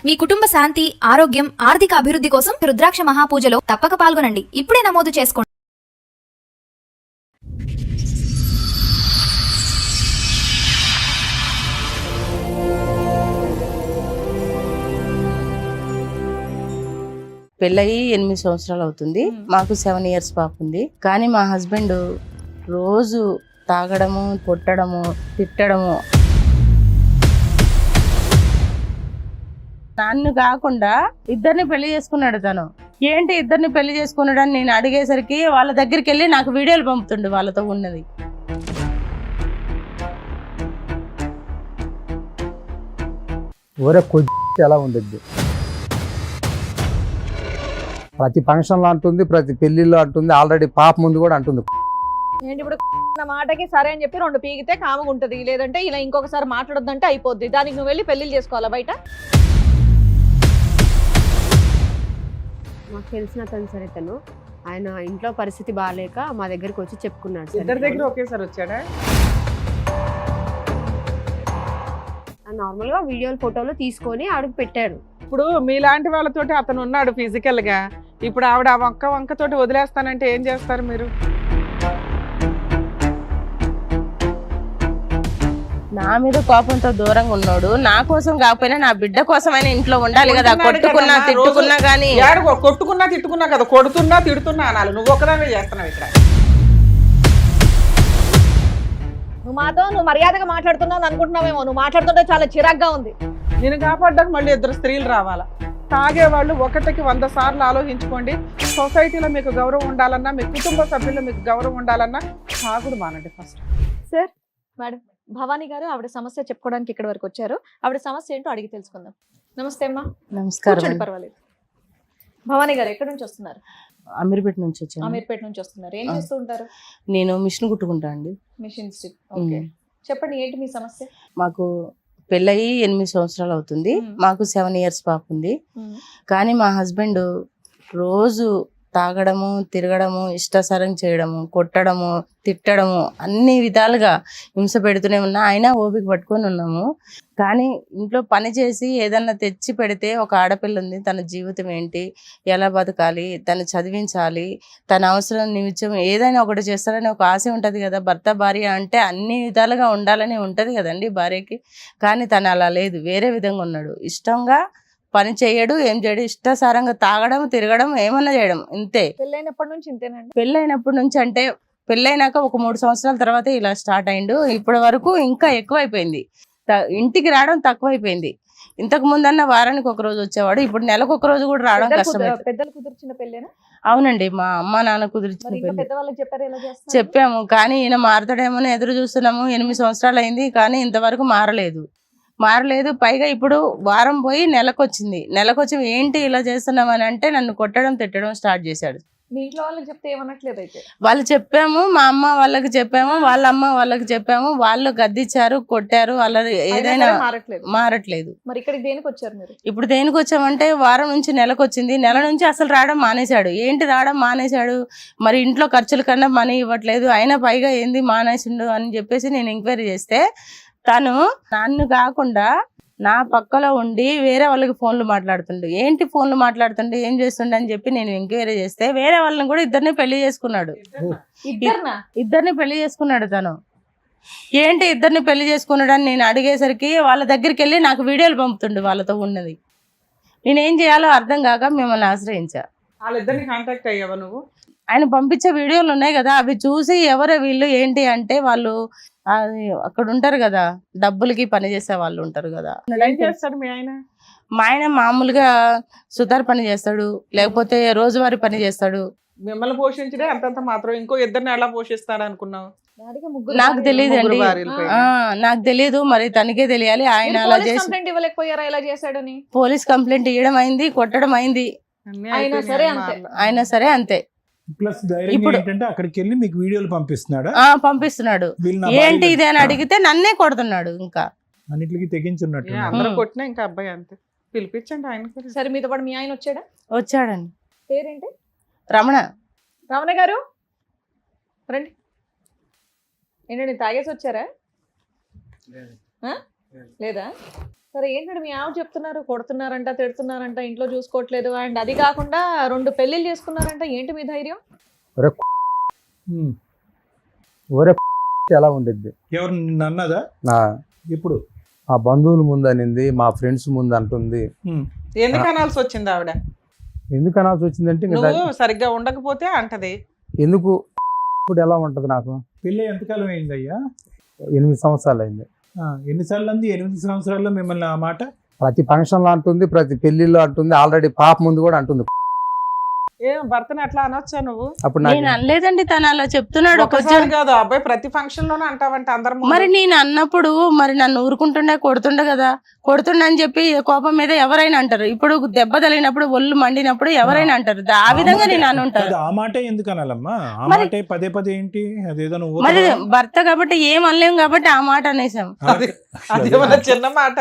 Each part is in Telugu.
మీ కుటుంబ శాంతి, ఆరోగ్యం, ఆర్థిక అభివృద్ధి కోసం రుద్రాక్ష మహాపూజలో తప్పక పాల్గొనండి. ఇప్పుడే నమోదు చేసుకోండి. పెళ్ళయి 8 సంవత్సరాలు అవుతుంది. మాకు 7 years పాప ఉంది. కానీ మా హస్బెండ్ రోజు తాగడము, కొట్టడము, తిట్టడము. నన్ను కాకుండా ఇద్దరిని పెళ్లి చేసుకున్నాడు తను. ఏంటి ఇద్దరిని పెళ్లి చేసుకున్నాడు అని నేను అడిగేసరికి వాళ్ళ దగ్గరికి వెళ్ళి నాకు వీడియోలు పంపుతుండు వాళ్ళతో ఉన్నది. ఊరే కొద్ది ఎలా ఉండద్ది, ప్రతి ఫంక్షన్లో అంటుంది, ప్రతి పెళ్లిలో అంటుంది, ఆల్రెడీ పాప ముందు కూడా అంటుంది. ఏంటి ఇప్పుడు నా మాటకి సరే అని చెప్పి 2 పీకితే కామగా ఉంటుంది, లేదంటే ఇలా ఇంకొకసారి మాట్లాడొద్దంటే అయిపోద్ది. దానికి నువ్వు వెళ్ళి పెళ్లిళ్ళు చేసుకోవాలా బయట? మాకు తెలిసిన అతను సరే, తను ఆయన ఇంట్లో పరిస్థితి బాగాలేక మా దగ్గరికి వచ్చి చెప్పుకున్నాడు. ఇద్దరి దగ్గర ఒకేసారి వచ్చాడా? నార్మల్గా వీడియోలు ఫోటోలు తీసుకొని ఆడికి పెట్టాడు. ఇప్పుడు మీలాంటి వాళ్ళతోటి అతను ఉన్నాడు ఫిజికల్ గా. ఇప్పుడు ఆవిడ ఆ వంకతోటి వదిలేస్తానంటే ఏం చేస్తారు మీరు? నా మీద కోపంతో దూరంగా ఉన్నాడు. నా కోసం కాకపోయినా నా బిడ్డ కోసమైనా ఇంట్లో ఉండాలి కదా. కొట్టుకున్నా తిట్టుకున్నా కానీ కొట్టుకున్నా తిట్టుకున్నా కదా, కొడుతున్నా తిడుతున్నా అనాలి. నువ్వు ఒకదానే చేస్తున్నావు ఇక్కడ. నువ్వు మర్యాదగా మాట్లాడుతున్నావు అనుకుంటున్నావేమో. నువ్వు మాట్లాడుతుంటే చాలా చిరాగ్గా ఉంది. నేను కాపాడ్డానికి మళ్ళీ 2 స్త్రీలు రావాలా? తాగేవాళ్ళు 1కి 100 సార్లు ఆలోచించుకోండి. సొసైటీలో మీకు గౌరవం ఉండాలన్నా, మీ కుటుంబ సభ్యుల్లో మీకు గౌరవం ఉండాలన్నా తాగుడు మానండి ఫస్ట్. సార్, మేడం భవానీ గారు ఆవిడ సమస్య చెప్పుకోవడానికి ఇక్కడ వరకు వచ్చారు. ఆవిడ సమస్య ఏంటో అడిగి తెలుసుకుందాం. నమస్తే అమ్మా. నమస్కారం. పర్వాలేదు. భవానీ గారు ఎక్కడి నుంచి వస్తున్నారు? అమీర్పేట నుంచి వచ్చాను. అమీర్పేట నుంచి వస్తున్నారు. ఏం చేస్తూ ఉంటారు? నేను మిషన్ కుట్టుకుంటా అండి. Machine stitch. ఓకే, చెప్పండి ఏంటి మీ సమస్య? మాకు పెళ్ళయి 8 సంవత్సరాలు అవుతుంది. మాకు 7 years పాప ఉంది. కానీ మా హస్బెండ్ రోజు తాగడము, తిరగడము, ఇష్టాసారం చేయడము, కొట్టడము, తిట్టడము, అన్ని విధాలుగా హింస పెడుతూనే ఉన్నా. అయినా ఓపిక పట్టుకొని ఉన్నాము. కానీ ఇంట్లో పని చేసి ఏదన్నా తెచ్చి పెడితే ఒక ఆడపిల్ల ఉంది, తన జీవితం ఏంటి, ఎలా బతకాలి, తను చదివించాలి, తన అవసరం నిమిత్తం ఏదైనా ఒకటి చేస్తారని ఒక ఆశ ఉంటుంది కదా. భర్త భార్య అంటే అన్ని విధాలుగా ఉండాలని ఉంటుంది కదండి భార్యకి. కానీ తను అలా లేదు, వేరే విధంగా ఉన్నాడు. ఇష్టంగా పని చేయడు, ఏం చేయడు, ఇష్టాసారంగా తాగడం, తిరగడం, ఏమన్నా చేయడం, ఇంతే. పెళ్ళైనప్పటి నుంచి ఇంతేనండి? పెళ్ళైనప్పటి నుంచి అంటే పెళ్ళైనాక ఒక 3 సంవత్సరాల తర్వాత ఇలా స్టార్ట్ అయిండు. ఇప్పటి వరకు ఇంకా ఎక్కువైపోయింది. ఇంటికి రావడం తక్కువైపోయింది. ఇంతకు ముందన్న వారానికి 1 రోజు వచ్చేవాడు, ఇప్పుడు నెలకు 1 రోజు కూడా రావడం కష్టమైంది. పెద్దలు కుదిర్చిన పెళ్ళేనా? అవునండి, మా అమ్మ నాన్న కుదిర్చిన పెళ్లి. పెద్దవాళ్ళకి చెప్పారు ఎలా చేస్తారు? చెప్పాము, కానీ ఈయన మారతాడేమో ఎదురు చూస్తున్నాము. 8 సంవత్సరాలు అయింది, కానీ ఇంతవరకు మారలేదు. పైగా ఇప్పుడు వారం పోయి నెలకొచ్చి ఏంటి ఇలా చేస్తున్నామని అంటే నన్ను కొట్టడం, తిట్టడం స్టార్ట్ చేశాడు. మీ ఇంట్లో వాళ్ళకి చెప్తే ఏమనట్లేదు? అయితే వాళ్ళు చెప్పాము, మా అమ్మ వాళ్ళకి చెప్పాము, వాళ్ళ అమ్మ వాళ్ళకి చెప్పాము. వాళ్ళు గద్దిచ్చారు, కొట్టారు, వాళ్ళ ఏదైనా మారట్లేదు. మరి ఇక్కడికి దేనికి వచ్చారు మీరు? ఇప్పుడు దేనికి వచ్చామంటే వారం నుంచి నెలకొచ్చింది. నెల నుంచి అసలు రావడం మానేశాడు. ఏంటి రావడం మానేశాడు, మరి ఇంట్లో ఖర్చుల కన్నా మనీ ఇవ్వట్లేదు, అయినా పైగా ఏంది మానేసిండు అని చెప్పేసి నేను ఎంక్వైరీ చేస్తే తను నన్ను కాకుండా నా పక్కలో ఉండి వేరే వాళ్ళకి ఫోన్లు మాట్లాడుతుండు. ఏంటి ఫోన్లు మాట్లాడుతుండు, ఏం చేస్తుండ అని చెప్పి నేను ఎంక్వైరీ చేస్తే వేరే వాళ్ళని కూడా ఇద్దరిని పెళ్లి చేసుకున్నాడు. ఇద్దరిని పెళ్లి చేసుకున్నాడు తను. ఏంటి ఇద్దరిని పెళ్లి చేసుకున్నాడు అని నేను అడిగేసరికి వాళ్ళ దగ్గరికి వెళ్ళి నాకు వీడియోలు పంపుతుండు వాళ్ళతో ఉన్నది. నేనేం చేయాలో అర్థం కాక మిమ్మల్ని ఆశ్రయించా. వాళ్ళిద్దరిని కాంటాక్ట్ అయ్యావా నువ్వు? ఆయన పంపించే వీడియోలు ఉన్నాయి కదా, అవి చూసి ఎవరు వీళ్ళు ఏంటి అంటే వాళ్ళు అక్కడ ఉంటారు కదా, డబ్బులకి పని చేసే వాళ్ళు ఉంటారు కదా. ఏం చేస్తాడు మీ ఆయన? మా ఆయన మామూలుగా సుతార్ పని చేస్తాడు, లేకపోతే రోజువారీ పని చేస్తాడు. మిమ్మల్ని పోషించడే అంతంత మాత్రం, ఇంకో ఇద్దరిని ఎలా పోషిస్తాడు అనుకున్నావు? నాకు తెలియదు అండి, నాకు తెలియదు, మరి తనకే తెలియాలి. ఆయన అలా చేసి ఇవ్వలేకపోయారా ఇలా చేశాడని? పోలీస్ కంప్లైంట్ ఇవ్వడం అయింది, కొట్టడం అయింది. అయినా సరే అంతే. ప్లస్ ఇప్పుడు ఏంటంటే అక్కడికి వెళ్ళి మీకు వీడియోలు పంపిస్తున్నాడు. ఏంటి ఇది అని అడిగితే నన్నే కొడుతున్నాడు. ఇంకా అన్నిటికి తెగించున్నట్టు అందరూ కొట్టినా ఇంకా అబ్బాయి అంతే. పిలిపించండి ఆయన. సరే, మీతో పాటు మీ ఆయన వచ్చాడా? వచ్చాడండి. పేరేంటి? రమణ. రమణ గారు రండి. ఏంటండి తాగేసి వచ్చారా? లేదా సరే ఏంటంటే మీ ఆవిడ చెప్తున్నారు కొడుతున్నారంట తిడుతున్నారంట ఇంట్లో చూసుకోవట్లేదు అండ్ అది కాకుండా 2 పెళ్లిళ్ళు చేసుకున్నారంట ఏంటి మీ ధైర్యం? ఒరే ఎలా ఉండిద్ది ఎవరు నిన్ను అన్నదా నా ఇప్పుడు? మా బంధువుల ముందు అనింది, మా ఫ్రెండ్స్ ముందు అంటుంది. ఎందుకు అనాల్సి వచ్చింది ఆవిడ? ఎందుకు అనాల్సి వచ్చిందంటే ఇంకా నువ్వు సరిగ్గా ఉండకపోతే అంటది. ఎందుకు ఇప్పుడు ఎలా ఉంటది నాకు? పెళ్ళి ఎంతకాలం అయిందయ్యా? 8 సంవత్సరాలు అయింది. ఎన్నిసార్లు అంది? 8 సంవత్సరాల్లో మిమ్మల్ని ఆ మాట? ప్రతి ఫంక్షన్లో అంటుంది, ప్రతి పెళ్లిలో అంటుంది, ఆల్రెడీ పాప ముందు కూడా అంటుంది. ఏం భర్తని అట్లా అనొచ్చా నువ్వు? అప్పుడు నేను అనలేదండి, తను అలా చెప్తున్నాడు. ఒకసారి కాదు అబ్బాయి, ప్రతి ఫంక్షన్ లోనే అంటావంటే అందరం ముందు. మరి నేను అన్నప్పుడు మరి నన్ను ఊరుకుంటుండే కొడుతుండే కదా, కొడుతుండే అని చెప్పి కోపం మీద ఎవరైనా అంటారు. ఇప్పుడు దెబ్బ తగిలినప్పుడు ఒళ్ళు మండినప్పుడు ఎవరైనా అంటారు. ఆ విధంగా నేను అనుంటాను. ఆ మాట ఎందుకు అనాలమ్మా? ఆ మరి- మాట పదే పదే ఏంటి? అదేదో నువ్వు మరి భర్త కాబట్టి ఏం అనలేం కాబట్టి ఆ మాట అనేసాం. అదేమన్నా చిన్న మాట?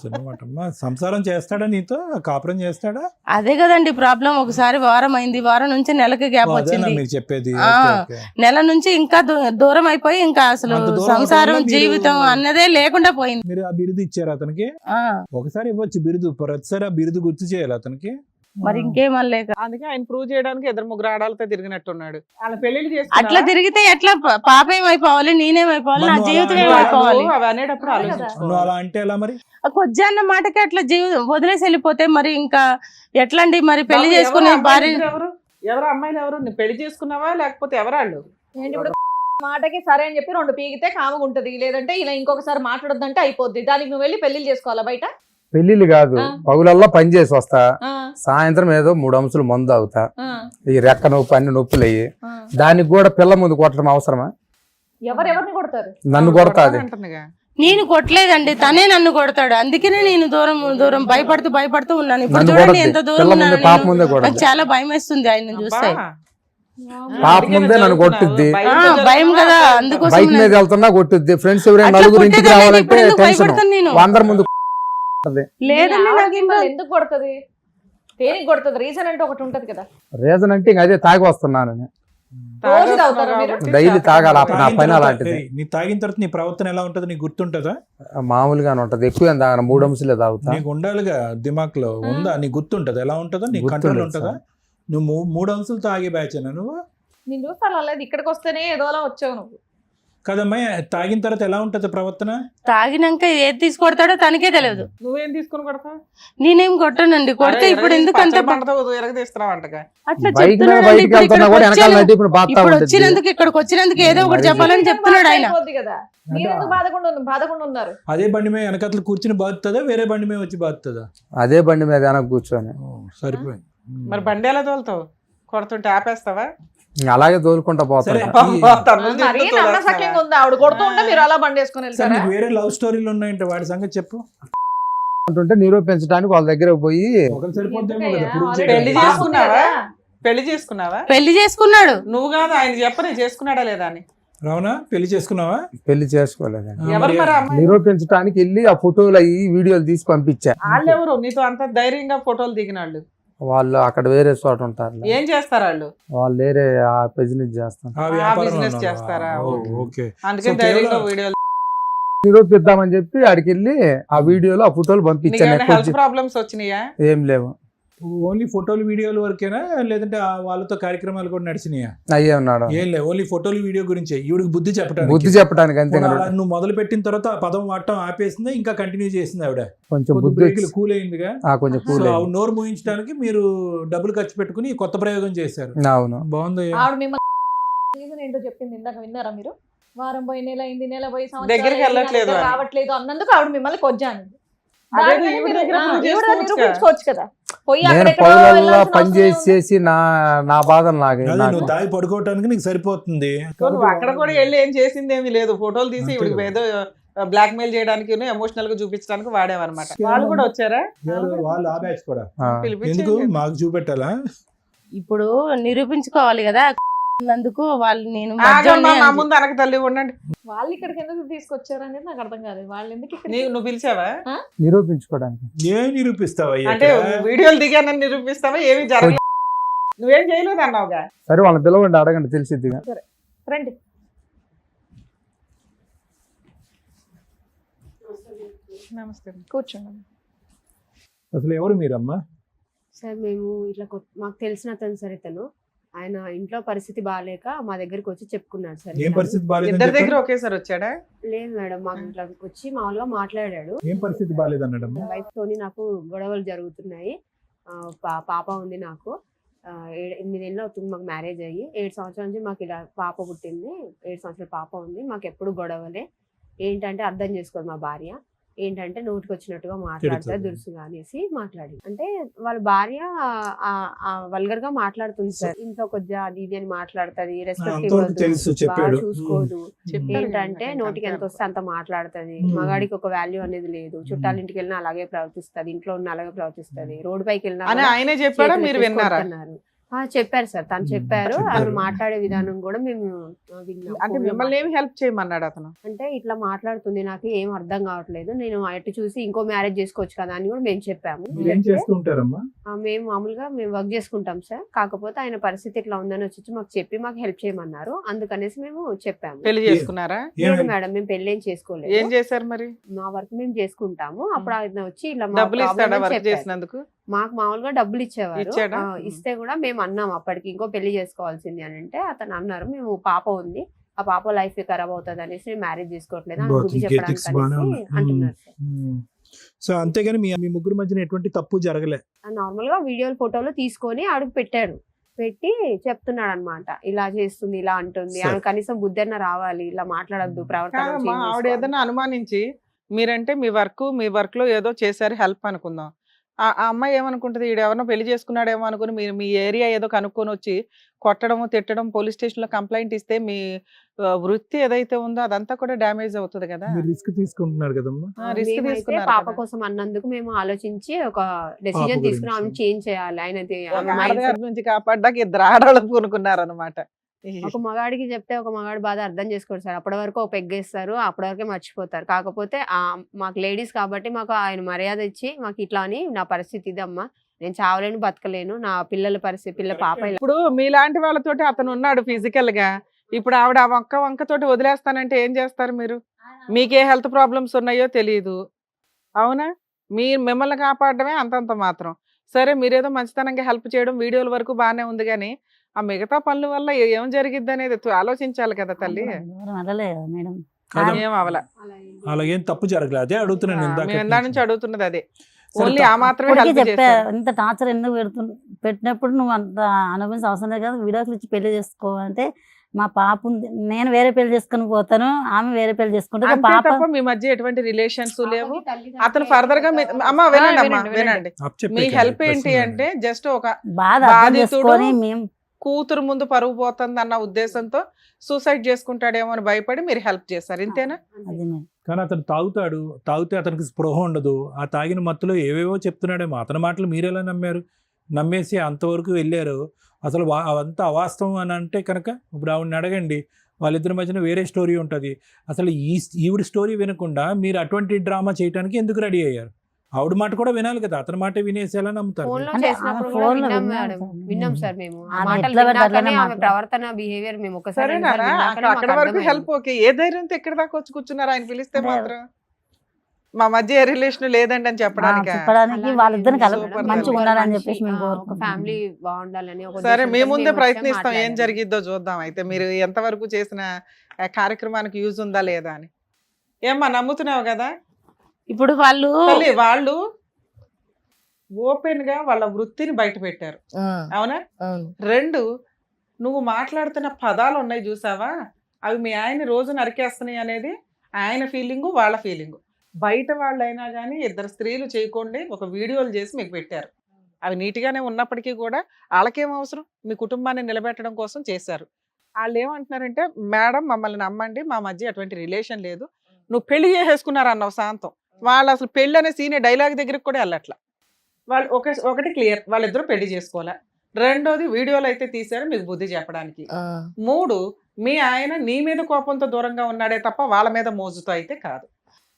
చిన్నమాటమ్మా. సంసారం చేస్తాడా నీతో? కాపురం చేస్తాడా? అదే కదండి ప్రాబ్లం. ఒకసారి వారం అయింది, వారం నుంచి నెలకి గ్యాప్ అదేనా వచ్చింది. మీరు చెప్పేది? ఆ, ఓకే, ఓకే. నెల నుంచి ఇంకా దూరం అయిపోయి ఇంకా అసలు అంత దూరం సంసారం అవడం వల్ల జీవితం మీరు- అన్నదే లేకుండా పోయింది. మీరు ఆ బిరుదు ఇచ్చారు అతనికి? ఆ, ఒకసారి ఇవ్వచ్చు బిరుదు, ప్రతిసారి ఆ బిరుదు గుర్తు చేయాలి అతనికి. మరి ఇంకేమనలేక అందుకే ఆయన ప్రూవ్ చేయడానికి 2-3 ఆడాలతో తిరిగినట్టున్నాడు. అలా పెళ్లిళ్ళు అట్లా తిరిగితే ఎట్లా పాప ఏమైపోవాలి, నేనేమైపోవాలి, నా మరి నువ్వు జీవితం అలా ఏమైపోవాలి? అవి అనేటప్పుడు ఆలోచించు. నువ్వు అలా అంటే ఎలా మరి? కొజ్జా అన్న మాటకి అట్లా జీవితం వదిలేసి వెళ్ళిపోతే మరి ఇంకా ఎట్లా అండి? మరి పెళ్లి బాబు, చేసుకునే ఎవరు భార్య అమ్మాయిలు ఎవరు? ఎవరు అమ్మాయిలు ఎవరు? నువ్వు పెళ్లి చేసుకున్నావా లేకపోతే ఎవరాళ్ళు? ఏంటి ఇప్పుడు మాటకి సరే అని చెప్పి 2 పీకితే కామగా ఉంటది, లేదంటే ఇలా ఇంకొకసారి మాట్లాడొద్దంటే అయిపోద్ది. దానికి నువ్వు వెళ్ళి పెళ్లిళ్ళు చేసుకోవాలా బయట? పెళ్లిళ్ళు కాదు, ఆ. పగులల్లా పని చేసి వస్తా, ఆ, సాయంత్రం ఏదో 3 అంశాలు మందు అవుతా, ఆ, ఈ రెక్క నొప్పి అన్ని నొప్పులు అయ్యి, ఆ. దానికి కూడా పిల్ల ముందు కొట్టడం అవసరమా? ఎవరెవరిని కొడతారు? నన్ను కొడతాది. అంటుందిగా. నేను కొట్టలేదండి, తనే నన్ను కొడతాడు. అందుకనే నేను దూరం దూరం భయపడుతూ ఉన్నాను. ఇప్పుడు నన్ను చూడండి కొడద్ది. ఎంత దూరం పిల్ల ముందే, ఉన్నానో పాప నేను. ముందే నాకు కొడద్ది. చాలా భయం వేస్తుంది ఆయన చూస్తే. అబ్బా. పాప అందుకే ముందే నన్ను కొట్టుద్ది. భయం కదా, అందుకోసం బైక్ మీద నేను- వెళ్తున్నా కొట్టుద్ది. ఫ్రెండ్స్ ఎవరైనా అట్లా నలుగురు ఇంటికి కొట్టేదాన్ని, రావాలంటే ఇప్పుడు ఎందుకు టెన్షన్. భయపడతాను నేను? అందరి ముందు లేదండి, మీ ఆవిడ నాకు ఇంకా మిమ్మల్ని ఎందుకు కొడుతుంది? దేనికి కొడుతుంది? రీజన్ అంటే ఒకటి ఉంటది కదా. రీజన్ అంటే ఇంక అదే తాగి వస్తున్నానని. రోజు తాగుతారా మీరు? డైలీ తాగాలి. అప్పుడు నా తాగిన పైన తర్వాత- అలాంటిది. ఏయ్, నీ తాగిన తర్వాత నీ ప్రవర్తన ఎలా ఉంటది? నీకు గుర్తుంటదా? మామూలుగానే ఉంటది. ఎక్కువ ఏం తాగను, 3 అంశాలే తాగుతా. నీకు ఉండాలిగా దిమాక్ లో ఉందా? నీకు గుర్తుంటదా ఎలా ఉంటుందో? నీకు గుర్తుండదు కంట్రోల్ ఉంటుందా? సార్. నువ్వు 3 అంశాలు తాగే బ్యాచేనా నువ్వు? నేను చూస్తాను లేదు, ఇక్కడికి వస్తేనే ఏదోలా వచ్చావు నువ్వు. కదమ్మా, తాగిన తర్వాత ఎలా ఉంటది ప్రవర్తన? తాగినాక ఏది తీసుకొడతాడో తనకే తెలియదు. నువ్వేం తీసుకుని కొడతావు? నేనేం కొట్టనండి. కొడితే ఇప్పుడు ఎందుకు అంత ఎరగదీస్తున్నావు అంటగా. అట్లా బైక్ మీద చెప్తున్నాడు. బయటికి ఇప్పుడు వెళ్తున్నా కూడా వెనకాల ఇక్కడికి నడిపి ఇప్పుడు బాధ ఇప్పుడు ఉంటుంది. వచ్చినందుకు ఇక్కడికి వచ్చినందుకు ఏదో ఒకటి మరి చెప్పాలని చెప్తున్నాడు ఆయన. అయిపోద్ది కదా. మీరు ఎందుకు బాధకుండా ఉన్నారు? అదే బండి మీద వెనకట్లు కూర్చుని బాగుతుందా, వేరే బండి మీద వచ్చి బాగుతుందా? అదే బండి మీద వెనక కూర్చొని సరిపోయింది. మరి బండి ఎలా తోలుతావు? కొడుతుంటే ఆపేస్తావా? ఇంక అలాగే తోలుకుంటా సరే, పోతాను. మరీ నమ్మసక్యంగా ఉంది. ఆవిడ కొడుతూ ఉంటే మీరు అలా బండి వేసుకుని సరే, వెళ్తారా? నీకు వేరే లవ్ స్టోరీలు ఉన్నాయంటే వాడి సంగతి చెప్పు. అంటుంటే నిరూపించడానికి వాళ్ళ దగ్గర పోయి ఒకరు సరిపోద్దేమో కదా ఎందుకయ్యా? prove ఆల్రెడీ పెళ్లి చేయడానికి. చేసుకున్నావా? పెళ్లి చేసుకున్నావా? పెళ్లి చేసుకున్నాడు. నువ్వు కాదు ఆయన చెప్పని చేసుకున్నాడా లేదా అని. రావనా? పెళ్లి చేసుకున్నావా? పెళ్లి చేసుకోలేదండి. ఎవరు మరి మరి అమ్మాయి? నిరూపించడానికి వెళ్ళి ఆ ఫోటోలు అయ్యి వీడియోలు తీసి పంపించా. వాళ్ళెవరు నీతో అంత ధైర్యంగా ఫోటోలు దిగిన వాళ్ళు? వాళ్ళు అక్కడ వేరే చోట ఉంటారు. ఏం చేస్తారు వాళ్ళు? వాళ్ళు వేరే ఆ బిజినెస్ చేస్తాను. ఆ వ్యాపారం business ఉన్నావా? చేస్తారా? ఓ, ఓకే. అందుకని So, ధైర్యంగా కేవలం- వీడియోలు. నిరూపిద్దామని చెప్పి ఆడికి వెళ్ళి ఆ వీడియోలో ఆ ఫోటోలు నీకు పంపించాను. ఏమైనా హెల్త్ ప్రాబ్లమ్స్ వచ్చినాయా? ఏం లేవు, ఓన్లీ ఫోటోలు వీడియోలు వరకేనా, లేదంటే వాళ్ళతో కార్యక్రమాలు కూడా నడిచినాయా? అయ్యే ఉన్నాడు. ఏం లేదు, ఓన్లీ ఫోటోలు వీడియో గురించే. ఈవిడికి బుద్ధి చెప్పడానికి. బుద్ధి చెప్పడానికి అంతే. పోనీ అలా నువ్వు మొదలు పెట్టిన తర్వాత ఆ పదం వాడటం ఆపేసిందా, ఇంకా కంటిన్యూ చేసింది ఆవిడ? కొంచెం బుద్ధి బ్రేకులు కూల్ అయిందిగా. కొంచెం సో కూల్ ఆవిడ నోరు మూయించడానికి మీరు డబ్బులు ఖర్చు పెట్టుకుని కొత్త ప్రయోగం చేశారు. అవును. బాగుంది. ఆవిడ మిమ్మల్ని రీజన్ ఏంటో చెప్పింది ఇందాక, విన్నారా మీరు? వారం పోయి నెల అయింది, నెల పోయి సంవత్సరాలు దగ్గరికి అయింది, వెళ్ళట్లేదు నా దగ్గర అని. రావట్లేదు అన్నందుకు ఆవిడ మిమ్మల్ని కొజ్జాను. అదేదో దానికని ఈవిడ మీరు- దగ్గర ఆ, prove ఈవిడ చేసుకోవచ్చు నిరూపించుకోవచ్చు కదా. పోయి నేను అక్కడెక్కడో పౌలల్లా వెళ్ళాల్సిన పని అవసరం ఏముంది? చేసి నా బాధలు అదే నాకు నువ్వు దాగి పడుకోవటానికి నీకు సరిపోతుంది. నువ్వు అక్కడ కూడా వెళ్ళి ఏం చేసింది ఏమీ లేదు. ఫోటోలు తీసి అంతే ఇవిడికి కదా. ఏదో బ్లాక్ మెయిల్ చేయడానికి ఎమోషనల్ గా చూపించడానికి వాడేవన్నమాట. వాళ్ళు కూడా వచ్చారా? ఎవరు? వాళ్ళు ఆ బ్యాచ్ కూడా. ఎందుకు పిలిపించండి. మాకు చూపెట్టాలా? ఇప్పుడు నిరూపించుకోవాలి కదా. అందుకు వాళ్ళు నేను ఆగమ్మా, మధ్యలోనే మా ముందు అనక తల్లి ఉండండి. వాళ్ళు ఇక్కడికి ఎందుకు తీసుకొచ్చారు అనేది నాకు అర్థం కాదు. వాళ్ళు ఎందుకు ఇక్కడికి- నువ్వు పిలిచావా? నిరూపించుకోవడానికి. ఏం నిరూపిస్తావయ్యా అంటే ఇక్కడ? వీడియోలు దిగానని నిరూపిస్తావా? ఏమి జరగలేదు. నువ్వేం చేయలేదు అన్నావుగా. సరే వాళ్ళని పిలవండి, అడగండి, తెలిసిద్దిగా. రండి. నమస్తే కూర్చోండి. అసలు ఎవరు మీరమ్మా? సార్ మేము ఇట్లా మాకు తెలిసిన అతను సార్ ఇతను. ఆయన ఇంట్లో పరిస్థితి బాగాలేక మా దగ్గరికి వచ్చి చెప్పుకున్నాడు సార్. ఏం పరిస్థితి బాగాలేదు? ఇద్దరి దగ్గర ఒకేసారి వచ్చాడా? లేదు మేడం, మాకు ఇట్లా వచ్చి మామూలుగా మాట్లాడాడు. ఏం పరిస్థితి బాగాలేదు అన్నాడమ్మా? వైఫ్ తోని నాకు గొడవలు జరుగుతున్నాయి, పాప ఉంది నాకు, 8 ఏళ్ళు అవుతుంది మాకు మ్యారేజ్ అయ్యి. 7 సంవత్సరాల నుంచి మాకు ఇలా పాప పుట్టింది, 7 సంవత్సరాల పాప ఉంది, మాకు ఎప్పుడు గొడవలే. ఏంటంటే అర్థం చేసుకోదు మా భార్య, ఏంటంటే నోటికి వచ్చినట్టుగా మాట్లాడతారు దురుసుగా అనేసి మాట్లాడి. అంటే వాళ్ళ భార్య వల్గర్ గా మాట్లాడుతుంది సార్. ఇంట్లో కొద్దిగా అది ఇది అని మాట్లాడుతుంది, రెస్పెక్ట్ ఇవ్వదు, బాగా చూసుకోదు. ఏంటంటే నోటికి ఎంత వస్తే అంత మాట్లాడుతుంది. మగాడికి ఒక వాల్యూ అనేది లేదు. చుట్టాల ఇంటికి వెళ్ళినా అలాగే ప్రవర్తిస్తుంది, ఇంట్లో ఉన్న అలాగే ప్రవర్తిస్తుంది, రోడ్డు పైకి వెళ్ళినా ఆయనే చెప్పాడా, మీరు విన్నారా? చెప్పారు సార్, తను చెప్పారు. ఆమె మాట్లాడే విధానం కూడా మేము విన్నాం. అంటే మిమ్మల్ని ఏమి హెల్ప్ చేయమన్నాడు అతను? అంటే ఇట్లా మాట్లాడుతుంది, నాకు ఏం అర్థం కావట్లేదు, నేను అటు చూసి ఇంకో మ్యారేజ్ చేసుకోవచ్చు కదా అని కూడా మేము చెప్పాము. ఏం చేస్తుంటారమ్మా? మేము మామూలుగా మేము వర్క్ చేసుకుంటాం సార్, కాకపోతే ఆయన పరిస్థితి ఇట్లా ఉందని వచ్చి మాకు చెప్పి మాకు హెల్ప్ చేయమన్నారు, అందుకనేసి మేము చెప్పాము. పెళ్లి చేసుకున్నారా? లేదు మేడం, మేము పెళ్లి ఏం చేసుకోలేదు. ఏం చేశారు మరి? మా వర్క్ మేము చేసుకుంటాము. అప్పుడు ఆయన వచ్చి ఇలా డబ్బులు ఇస్తాడా వర్క్ చేసినందుకు? మాకు మామూలుగా డబ్బులు ఇచ్చేవారు. ఇచ్చాడా? ఇస్తే కూడా మేము అన్నాం అప్పటికి ఇంకో పెళ్లి చేసుకోవాల్సింది అని. అంటే అతను అన్నారు, మేము పాప ఉంది, ఆ పాప లైఫ్ ఖరాబ్ అవుతుంది అనేసి మ్యారేజ్ చేసుకోవట్లేదు అని బుద్ధి చెప్పడానికి అంటున్నారు సార్. సో అంతేగాని మీ ముగ్గురు మధ్యన ఎటువంటి తప్పు జరగలే? నార్మల్ గా వీడియోలు ఫోటోలు తీసుకొని అడుగు పెట్టాడు, పెట్టి చెప్తున్నాడు అనమాట, ఇలా చేస్తుంది, ఇలా అంటుంది, ఆమె కనీసం బుద్ధి అన్న రావాలి, ఇలా మాట్లాడద్దు, ప్రవర్తన. ఆవిడ ఏదైనా అనుమానించి మీరంటే మీ వర్క్ లో ఏదో చేశారు హెల్ప్ అనుకుందాం, ఆ అమ్మాయి ఏమనుకుంటది, ఈడు ఎవరినో పెళ్లి చేసుకున్నాడేమో అనుకుని మీరు మీ ఏరియా ఏదో కనుక్కొని వచ్చి కొట్టడం తిట్టడం పోలీస్ స్టేషన్ లో కంప్లైంట్ ఇస్తే మీ వృత్తి ఏదైతే ఉందో అదంతా కూడా డ్యామేజ్ అవుతుంది కదా. రిస్క్ తీసుకుంటున్నారు కదమ్మా? రిస్క్ తీసుకున్నారు పాప కోసం అన్నందుకు మేము ఆలోచించి ఒక డెసిజన్ తీసుకున్నాం, చేంజ్ చేయాలి. ఆయన నుంచి కాపాడ్డాక 2 ఆడవాళ్ళకు పూనుకున్నారు అనమాట. ఒక మగాడికి చెప్తే ఒక మగాడి బాధ అర్థం చేసుకోరు సార్. అప్పటి వరకు ఒక పెగ్గేస్తారు, అప్పటి వరకే మర్చిపోతారు. కాకపోతే మాకు లేడీస్ కాబట్టి మాకు ఆయన మర్యాద ఇచ్చి మాకు ఇట్లా అని, నా పరిస్థితి ఇదమ్మా, నేను చావలేను బతకలేను, నా పిల్లల పరిస్థితి, పిల్ల పాప. ఇప్పుడు మీలాంటి వాళ్ళతోటి అతను ఉన్నాడు ఫిజికల్ గా, ఇప్పుడు ఆవిడ ఆ వంకతోటి వదిలేస్తానంటే ఏం చేస్తారు మీరు? మీకే హెల్త్ ప్రాబ్లమ్స్ ఉన్నాయో తెలియదు, అవునా? మిమ్మల్ని కాపాడడమే అంతంత మాత్రం. సరే మీరేదో మంచితనంగా హెల్ప్ చేయడం వీడియోల వరకు బాగానే ఉంది, కానీ ఆ మిగతా పనుల వల్ల ఏం జరిగిద్ది అనేది ఆలోచించాలి కదా తల్లి. ఏం అవలా, అలాగేం తప్పు జరగలేదు, అదే అడుగుతున్నాను. ఇందా నుంచి అడుగుతున్నది అదే. ఓన్లీ ఆ మాత్రమే హెల్ప్ చెప్పా, చేశారు. ఇంత టార్చర్ ఎందుకు పెట్టినప్పుడు నువ్వు అంత అనుభవించిన అవసరం లేదు కదా, విడాకులు ఇచ్చి పెళ్లి చేసుకోవాలంటే మా పాప ఉంది, నేను వేరే పెళ్లి చేసుకుని పోతాను, ఆమె వేరే పెళ్లి చేసుకుంటే అంతే పాప. తప్ప మీ మధ్య ఎటువంటి రిలేషన్స్ లేవు. అతను ఫర్దర్ గా అమ్మ వినండి అమ్మా వినండి, మీ హెల్ప్ ఏంటి అంటే జస్ట్ ఒక బాధ అర్థం బాధితుడు చేసుకొని మేము కూతురు ముందు పరుగు పోతుంది అన్న ఉద్దేశంతో సూసైడ్ చేసుకుంటాడేమో అని భయపడి మీరు హెల్ప్ చేస్తారు, ఇంతేనా? అది మేము కానీ అతను తాగితే అతనికి స్పృహ ఉండదు, ఆ తాగిన మత్తులో ఏవేవో చెప్తున్నాడేమో. అతని మాటలు మీరెలా నమ్మారు? నమ్మేసి అంతవరకు వెళ్ళారు. అసలు అవంతా అవాస్తవం అని అంటే కనుక ఇప్పుడు ఆవిడని అడగండి, వాళ్ళిద్దరి మధ్యన వేరే స్టోరీ ఉంటుంది. అసలు ఈవిడ స్టోరీ వినకుండా మీరు అటువంటి డ్రామా చేయడానికి ఎందుకు రెడీ అయ్యారు? ఆవిడ మాట కూడా వినాలి కదా, అతని మాట వినేసి ఎలా నమ్ముతారు? విన్నాం సార్ మేము, ప్రవర్తన బిహేవియర్ మేము సరేనా? అక్కడ వరకు హెల్ప్ ఓకే. ఏ ధైర్యంతో ఎక్కడ దాకా వచ్చి కూర్చున్నారు ఆయన పిలిస్తే మాత్రం? మా మధ్య ఏ రిలేషన్ లేదండి అని చెప్పడానికి వాళ్ళిద్దరిని మంచిగా ఉండాలని చెప్పేసి ఫ్యామిలీ బాగుండాలని. సరే మీ ముందే ప్రయత్నిస్తాం, ఏం జరిగిద్దో చూద్దాం. అయితే మీరు ఎంతవరకు చేసిన కార్యక్రమానికి యూజ్ ఉందా లేదా అని. ఏమ్మా నమ్ముతున్నావు కదా? ఇప్పుడు వాళ్ళు ఓపెన్ గా వాళ్ళ వృత్తిని బయట పెట్టారు, అవునా? 2, నువ్వు మాట్లాడుతున్న పదాలు ఉన్నాయి చూసావా, అవి మీ ఆయన రోజు నరికేస్తున్నాయి అనేది ఆయన ఫీలింగు, వాళ్ళ ఫీలింగు. బయట వాళ్ళైనా కానీ 2 స్త్రీలు చేయకుండా ఒక వీడియోలు చేసి మీకు పెట్టారు. అవి నీట్గానే ఉన్నప్పటికీ కూడా వాళ్ళకేం అవసరం, మీ కుటుంబాన్ని నిలబెట్టడం కోసం చేశారు. వాళ్ళు ఏమంటున్నారంటే, మేడం మమ్మల్ని నమ్మండి, మా మధ్య అటువంటి రిలేషన్ లేదు, నువ్వు పెళ్లి చేసేసుకున్నారు అన్నావు శాంతం. వాళ్ళు అసలు పెళ్లి అనే సీనే డైలాగ్ దగ్గరికి కూడా వెళ్ళట్లా. వాళ్ళు ఒకటి క్లియర్, వాళ్ళిద్దరూ పెళ్లి చేసుకోవాలా. 2వది వీడియోలు అయితే తీశారు మీకు బుద్ధి చెప్పడానికి. 3, మీ ఆయన నీ మీద కోపంతో దూరంగా ఉన్నాడే తప్ప వాళ్ళ మీద మోజుతో అయితే కాదు.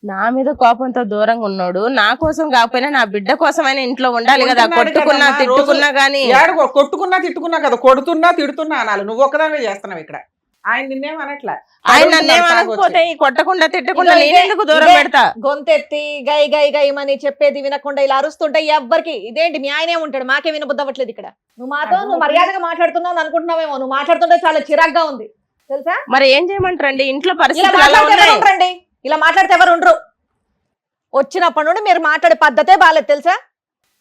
నా మీద కోపంతో దూరంగా ఉన్నాడు, నా కోసం కాకపోయినా నా బిడ్డ కోసమైనా ఇంట్లో ఉండాలి కదా. కొట్టుకున్నా తిట్టుకున్నా గానీ కొట్టుకున్నా తిట్టుకున్నా కదా, కొడుతున్నా తిడుతున్నా అనాలి. నువ్వు ఒక్కదానివే చేస్తున్నావు ఇక్కడ. ఆయన నిన్నేమనట్లా ఆయన నన్నేమనకపోతే ఈ కొట్టకుండా తిట్టకుండా నేను ఎందుకు దూరం పెడతా? గొంతెత్తి గై గై గైమని చెప్పేది వినకుండా ఇలా అరుస్తుంటే ఎవ్వరికి ఇదేంటి మీ ఆయనే ఉంటాడు, మాకే వినబుద్ధి అవ్వట్లేదు ఇక్కడ. నువ్వు మర్యాదగా మాట్లాడుతున్నావు అనుకుంటున్నావేమో, నువ్వు మాట్లాడుతుంటే చాలా చిరాగ్గా ఉంది తెలుసా. మరి ఏం చేయమంటారండి? ఇంట్లో ఇలా పరిస్థితులు అలా మాట్లాడితే ఉన్నాయి. ఎవరు ఉండరండి, ఇలా మాట్లాడితే ఎవరు ఉండరు. వచ్చినప్పటి నుండి మీరు మాట్లాడే పద్ధతే బాలేదు తెలుసా.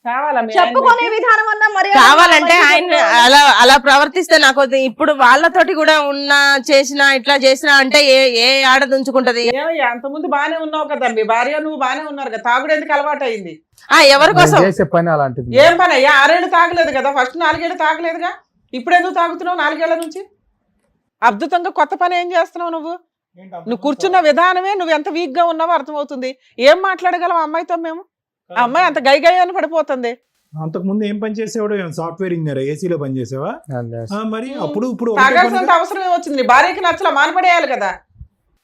కావాలా మీ ఆయన చెప్పుకునే నీకు? విధానం అన్నా మర్యాద కావాలంటే మంచిగా ఆయన చెప్పు. అలా ప్రవర్తిస్తే నాకు ఇప్పుడు వాళ్ళతోటి కూడా ఉన్నా చేసినా ఇట్లా చేసినా అంటే ఏ ఆడది ఉంచుకుంటది? ఏమయ్యా అంతకుముందు బానే ఉన్నావు కదా, మీ భార్య నువ్వు బానే ఉన్నారు కదా, తాగుడు ఎందుకు అలవాటు అయింది? ఎవరి నేను కోసం? చేసే పని అలాంటిది. ఏం పని అయ్యా? 6 ఏళ్ళు తాగలేదు కదా, ఫస్ట్ 4 ఏళ్ళు తాగలేదుగా, ఇప్పుడు ఎందుకు తాగుతున్నావు 4 ఏళ్ల నుంచి? అద్భుతంగా కొత్త పని ఏం చేస్తున్నావు నువ్వు? నువ్వు కూర్చున్న విధానమే నువ్వు ఎంత వీక్ గా ఉన్నావో అర్థమవుతుంది. ఏం మాట్లాడగలం అమ్మాయితో మేము? ఆ అమ్మాయి అంత గై గై అని పడిపోతుంది. అంతకుముందు ఏం పని చేసేవాడు? సాఫ్ట్వేర్ ఇంజనీర్, ఏసీలో పని చేసావా? మరి అప్పుడు ఇప్పుడు ఒకటే తాగాల్సినంత పనిగా- అవసరం ఏమొచ్చింది? నీ భార్యకి నచ్చలా మానపడేయాలి కదా.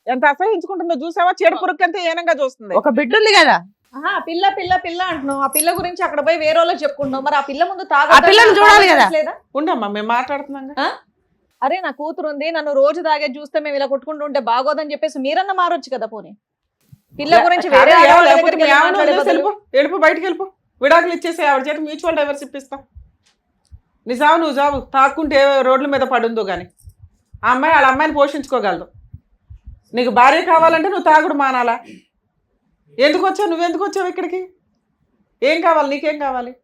ఎంత అసహించుకుంటుందో చూసావా? చెడు పురుక్కంతే ఏనంగా చూస్తుంది. ఒక బిడ్డ ఉంది కదా, ఆహా, పిల్ల పిల్ల పిల్ల అంటున్నావు. ఆ పిల్ల గురించి అక్కడ పోయి వేరే వాళ్ళకి చెప్పుకుంటున్నావు. మరి ఆ పిల్ల ముందు ఆ పిల్లని చూడాలి కదా. లేదా? ఉండమ్మా మేము మాట్లాడుతున్నాం. అరే నా కూతురు ఉంది, నన్ను రోజు తాగే చూస్తే మేము ఇలా కొట్టుకుంటూ ఉంటే బాగోదని చెప్పేసి మీరన్నా మారొచ్చు కదా. పోనీ పిల్ల గురించి వేరే ఆడవాళ్ళ దగ్గరికి వెళ్ళి మాట్లాడే బదులు వెళ్ళిపో, బయటకు వెళ్ళిపో, విడాకులు ఇచ్చేసి ఆవిడ చేత మ్యూచువల్ డైవర్స్ ఇప్పిస్తాం. నీ సావు నువ్వు చావు, తాక్కుంటే రోడ్ల మీద పడుందో కానీ ఆ అమ్మాయి వాళ్ళ అమ్మాయిని పోషించుకోగలదు. నీకు భార్య కావాలంటే నువ్వు తాగుడు మానాలా? ఎందుకు వచ్చావు? నువ్వెందుకు వచ్చావు ఇక్కడికి? ఏం కావాలి? నీకేం కావాలి?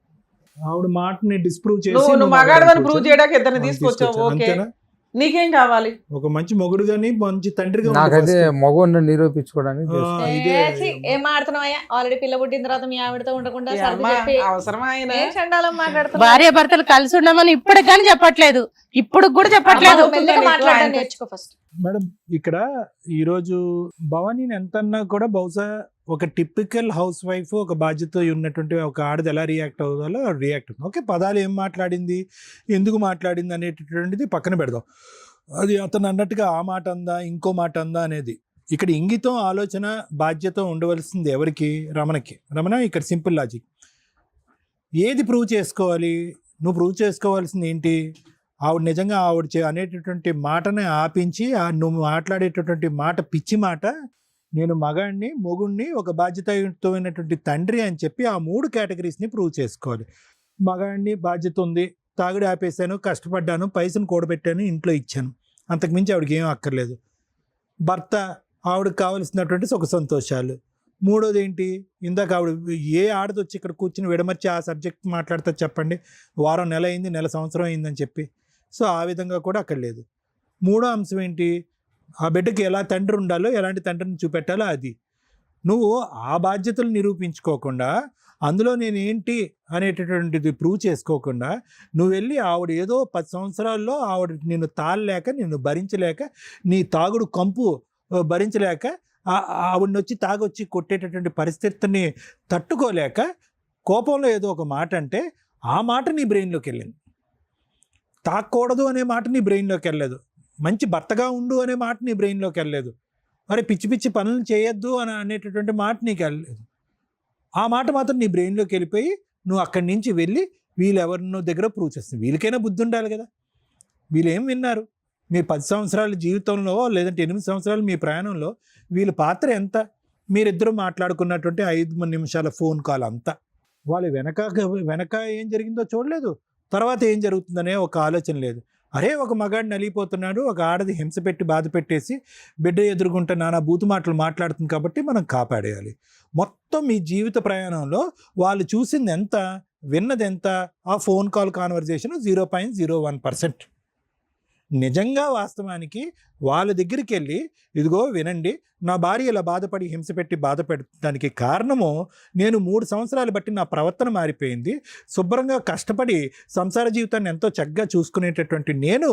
ఆవిడ మాటని డిస్ప్రూవ్ చేసి నువ్వు మగాడవని ప్రూవ్ చేయడానికి ఇద్దరిని తీసుకొచ్చావు. తీసుకొచ్చాను. ఓకే, అంతేనా? నీకేం కావాలి? ఒక మంచి మొగుడు గాని మంచి తండ్రిగా ఉండు నాకైతే first. మగవాడిని నిరూపించుకోవడానికి ఆ, చేస్తున్నా. ఇదే ఏం మాడుతున్నావయ్యా? ఆల్రెడీ పిల్ల పుట్టిన తర్వాత మీ ఆవిడతో ఉండకుండా ఈ సర్ది అమ్మ చెప్పి అవసరమా ఆయన? ఏం చండాలం మాట్లాడుతున్నావు? భార్య భర్తలు కలిసి ఉండమని ఇప్పటికి కానీ చెప్పట్లేదు, ఇప్పుడు కూడా చెప్పట్లేదు. అమ్మ, మెల్లగా మాట్లాడడం నేర్చుకో ఫస్ట్. మేడం ఇక్కడ ఈరోజు భవానీని ఎంతన్నా కూడా బహుశా ఒక టిపికల్ హౌస్ వైఫ్, ఒక బాధ్యత ఉన్నటువంటి ఒక ఆడది ఎలా రియాక్ట్ అవ్వాలో రియాక్ట్ అవుతుంది. ఓకే, పదాలు ఏం మాట్లాడింది, ఎందుకు మాట్లాడింది అనేటటువంటిది పక్కన పెడదాం. అది అతను అన్నట్టుగా ఆ మాట అందా, ఇంకో మాట అందా అనేది. ఇక్కడ ఇంగితం, ఆలోచన, బాధ్యత ఉండవలసింది ఎవరికి? రమణకి. రమణ, ఇక్కడ సింపుల్ లాజిక్. ఏది ప్రూవ్ చేసుకోవాలి? నువ్వు ప్రూవ్ చేసుకోవాల్సింది ఏంటి? ఆవిడ నిజంగా అనేటటువంటి మాటని ఆపించి నువ్వు మాట్లాడేటటువంటి మాట పిచ్చి మాట, నేను మగాడిని, మొగుడిని, ఒక బాధ్యతయుతమైనటువంటి తండ్రి అని చెప్పి ఆ 3 కేటగిరీస్ని ప్రూవ్ చేసుకోవాలి. మగాడిని, బాధ్యత ఉంది, తాగుడు ఆపేశాను, కష్టపడ్డాను, పైసను కూడబెట్టాను, ఇంట్లో ఇచ్చాను, అంతకుమించి ఆవిడకి ఏం అక్కర్లేదు. భర్త, ఆవిడకి కావలసినటువంటి సుఖ సంతోషాలు. మూడోది ఏంటి? ఇందాక ఆవిడ ఏ ఆడది వచ్చి ఇక్కడ కూర్చుని విడమర్చి ఆ సబ్జెక్ట్ మాట్లాడతా చెప్పండి? వారం, నెల అయింది, నెల, సంవత్సరం అయిందని చెప్పి. సో ఆ విధంగా కూడా అక్కడ లేదు. మూడో అంశం ఏంటి? ఆ బిడ్డకి ఎలా తండ్రి ఉండాలో, ఎలాంటి తండ్రిని చూపెట్టాలో అది. నువ్వు ఆ బాధ్యతలు నిరూపించుకోకుండా, అందులో నేను ఏంటి అనేటటువంటిది ప్రూవ్ చేసుకోకుండా, నువ్వు వెళ్ళి ఆవిడ ఏదో 10 సంవత్సరాల్లో ఆవిడ నిన్ను తాళలేక, నిన్ను భరించలేక, నీ తాగుడు కంపు భరించలేక, ఆవిడని వచ్చి తాగొచ్చి కొట్టేటటువంటి పరిస్థితిని తట్టుకోలేక కోపంలో ఏదో ఒక మాట అంటే ఆ మాట నీ బ్రెయిన్లోకి వెళ్ళింది. తాగకూడదు అనే మాట నీ బ్రెయిన్లోకి వెళ్ళలేదు. మంచి భర్తగా ఉండు అనే మాట నీ బ్రెయిన్లోకి వెళ్ళలేదు. మరి పిచ్చి పిచ్చి పనులు చేయొద్దు అని అనేటటువంటి మాట నీకు వెళ్ళలేదు. ఆ మాట మాత్రం నీ బ్రెయిన్లోకి వెళ్ళిపోయి నువ్వు అక్కడి నుంచి వెళ్ళి వీళ్ళెవరినో దగ్గర ప్రూవ్ చేస్తుంది. వీళ్ళకైనా బుద్ధి ఉండాలి కదా. వీళ్ళు ఏం విన్నారు? మీ 10 సంవత్సరాల జీవితంలో, లేదంటే 8 సంవత్సరాలు మీ ప్రయాణంలో వీళ్ళ పాత్ర ఎంత? మీరిద్దరూ మాట్లాడుకున్నటువంటి 5 నిమిషాల ఫోన్ కాల్ అంతా. వాళ్ళు వెనక ఏం జరిగిందో చూడలేదు, తర్వాత ఏం జరుగుతుందనే ఒక ఆలోచన లేదు. అరే, ఒక మగాడిని నలిగిపోతున్నాడు, ఒక ఆడది హింస పెట్టి బాధ పెట్టేసి బిడ్డ ఎదురుగుంటే నానా బూతు మాటలు మాట్లాడుతుంది కాబట్టి మనం కాపాడేయాలి. మొత్తం మీ జీవిత ప్రయాణంలో వాళ్ళు చూసింది ఎంత, విన్నది ఎంత? ఆ ఫోన్ కాల్ కాన్వర్జేషన్ 0.01%. నిజంగా వాస్తవానికి వాళ్ళ దగ్గరికి వెళ్ళి, ఇదిగో వినండి, నా భార్య ఇలా బాధపడి హింస పెట్టి బాధపెట్టడానికి కారణము నేను 3 సంవత్సరాలు బట్టి నా ప్రవర్తన మారిపోయింది. శుభ్రంగా కష్టపడి సంసార జీవితాన్ని ఎంతో చక్కగా చూసుకునేటటువంటి నేను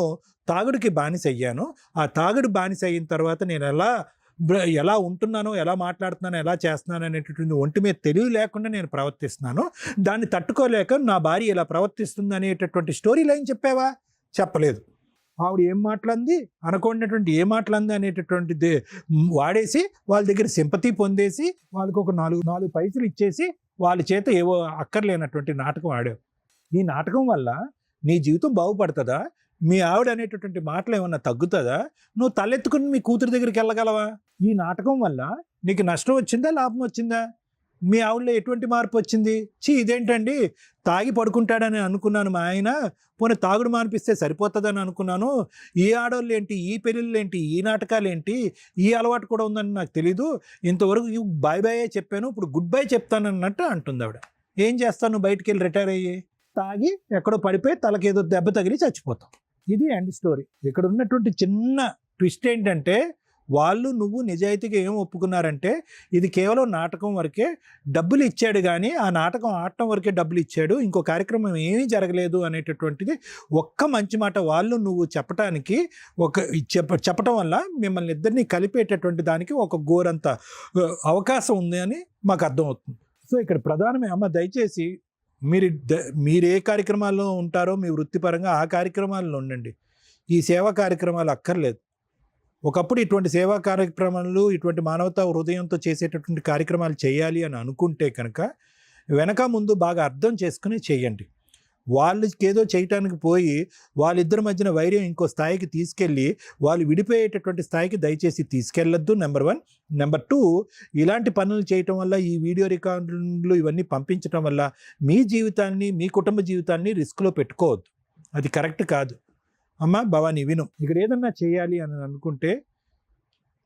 తాగుడికి బానిస అయ్యాను. ఆ తాగుడు బానిస అయిన తర్వాత నేను ఎలా ఉంటున్నానో, ఎలా మాట్లాడుతున్నానో, ఎలా చేస్తున్నాను అనేటటువంటి ఒంటి మీద తెలివి లేకుండా నేను ప్రవర్తిస్తున్నాను. దాన్ని తట్టుకోలేక నా భార్య ఇలా ప్రవర్తిస్తుంది అనేటటువంటి స్టోరీ లైన్ చెప్పావా? చెప్పలేదు. ఆవిడ ఏం మాట్లాడింది, అనుకున్నటువంటి ఏ మాట్లాడింది అనేటటువంటిది వాడేసి వాళ్ళ దగ్గర సింపతి పొందేసి వాళ్ళకి ఒక 4 పైసలు ఇచ్చేసి వాళ్ళ చేత ఏవో అక్కర్లేనటువంటి నాటకం ఆడావు. ఈ నాటకం వల్ల నీ జీవితం బాగుపడుతుందా? మీ ఆవిడ అనేటటువంటి మాటలు ఏమన్నా తగ్గుతుందా? నువ్వు తలెత్తుకుని మీ కూతురు దగ్గరికి వెళ్ళగలవా? ఈ నాటకం వల్ల నీకు నష్టం వచ్చిందా, లాభం వచ్చిందా? మీ ఆవిడలో ఎటువంటి మార్పు వచ్చింది? ఇదేంటండి, తాగి పడుకుంటాడని అనుకున్నాను మా ఆయన, పోనీ తాగుడు మానిపిస్తే సరిపోతుందని అనుకున్నాను. ఈ ఆడవాళ్ళు ఏంటి, ఈ పెళ్ళిళ్ళు ఏంటి, ఈ నాటకాలు ఏంటి, ఈ అలవాటు కూడా ఉందని నాకు తెలీదు. ఇంతవరకు బాయ్ బాయే చెప్పాను, ఇప్పుడు గుడ్ బై చెప్తానన్నట్టు అంటుంది ఆవిడ. ఏం చేస్తాను, బయటికి వెళ్ళి రిటైర్ అయ్యి తాగి ఎక్కడో పడిపోయి తలకేదో దెబ్బ తగిలి చచ్చిపోతాం. ఇది ఎండ్ స్టోరీ. ఇక్కడ ఉన్నటువంటి చిన్న ట్విస్ట్ ఏంటంటే, వాళ్ళు నువ్వు నిజాయితీగా ఏం ఒప్పుకున్నారంటే, ఇది కేవలం నాటకం వరకే, డబ్బులు ఇచ్చాడు కానీ ఆ నాటకం ఆడటం వరకే డబ్బులు ఇచ్చాడు, ఇంకో కార్యక్రమం ఏమీ జరగలేదు అనేటటువంటిది ఒక్క మంచి మాట వాళ్ళు నువ్వు చెప్పటానికి చెప్పటం వల్ల మిమ్మల్ని ఇద్దరిని కలిపేటటువంటి దానికి ఒక గోరంత అవకాశం ఉంది అని మాకు అర్థమవుతుంది. సో ఇక్కడ ప్రధానమే అమ్మ, దయచేసి మీరు ఏ కార్యక్రమాల్లో ఉంటారో మీ వృత్తిపరంగా ఆ కార్యక్రమాల్లో ఉండండి. ఈ సేవా కార్యక్రమాలు అక్కర్లేదు. ఒకప్పుడు ఇటువంటి సేవా కార్యక్రమాలు, ఇటువంటి మానవతా హృదయంతో చేసేటటువంటి కార్యక్రమాలు చేయాలి అని అనుకుంటే కనుక వెనక ముందు బాగా అర్థం చేసుకుని చేయండి. వాళ్ళకి ఏదో చేయటానికి పోయి వాళ్ళిద్దరి మధ్యన వైర్యం ఇంకో స్థాయికి తీసుకెళ్ళి వాళ్ళు విడిపోయేటటువంటి స్థాయికి దయచేసి తీసుకెళ్ళొద్దు. నెంబర్ 1. నెంబర్ 2, ఇలాంటి పనులు చేయటం వల్ల, ఈ వీడియో రికార్డులు ఇవన్నీ పంపించడం వల్ల మీ జీవితాన్ని, మీ కుటుంబ జీవితాన్ని రిస్క్లో పెట్టుకోవద్దు. అది కరెక్ట్ కాదు. అమ్మ భవానీ విను, ఇక్కడ ఏదన్నా చేయాలి అని అనుకుంటే,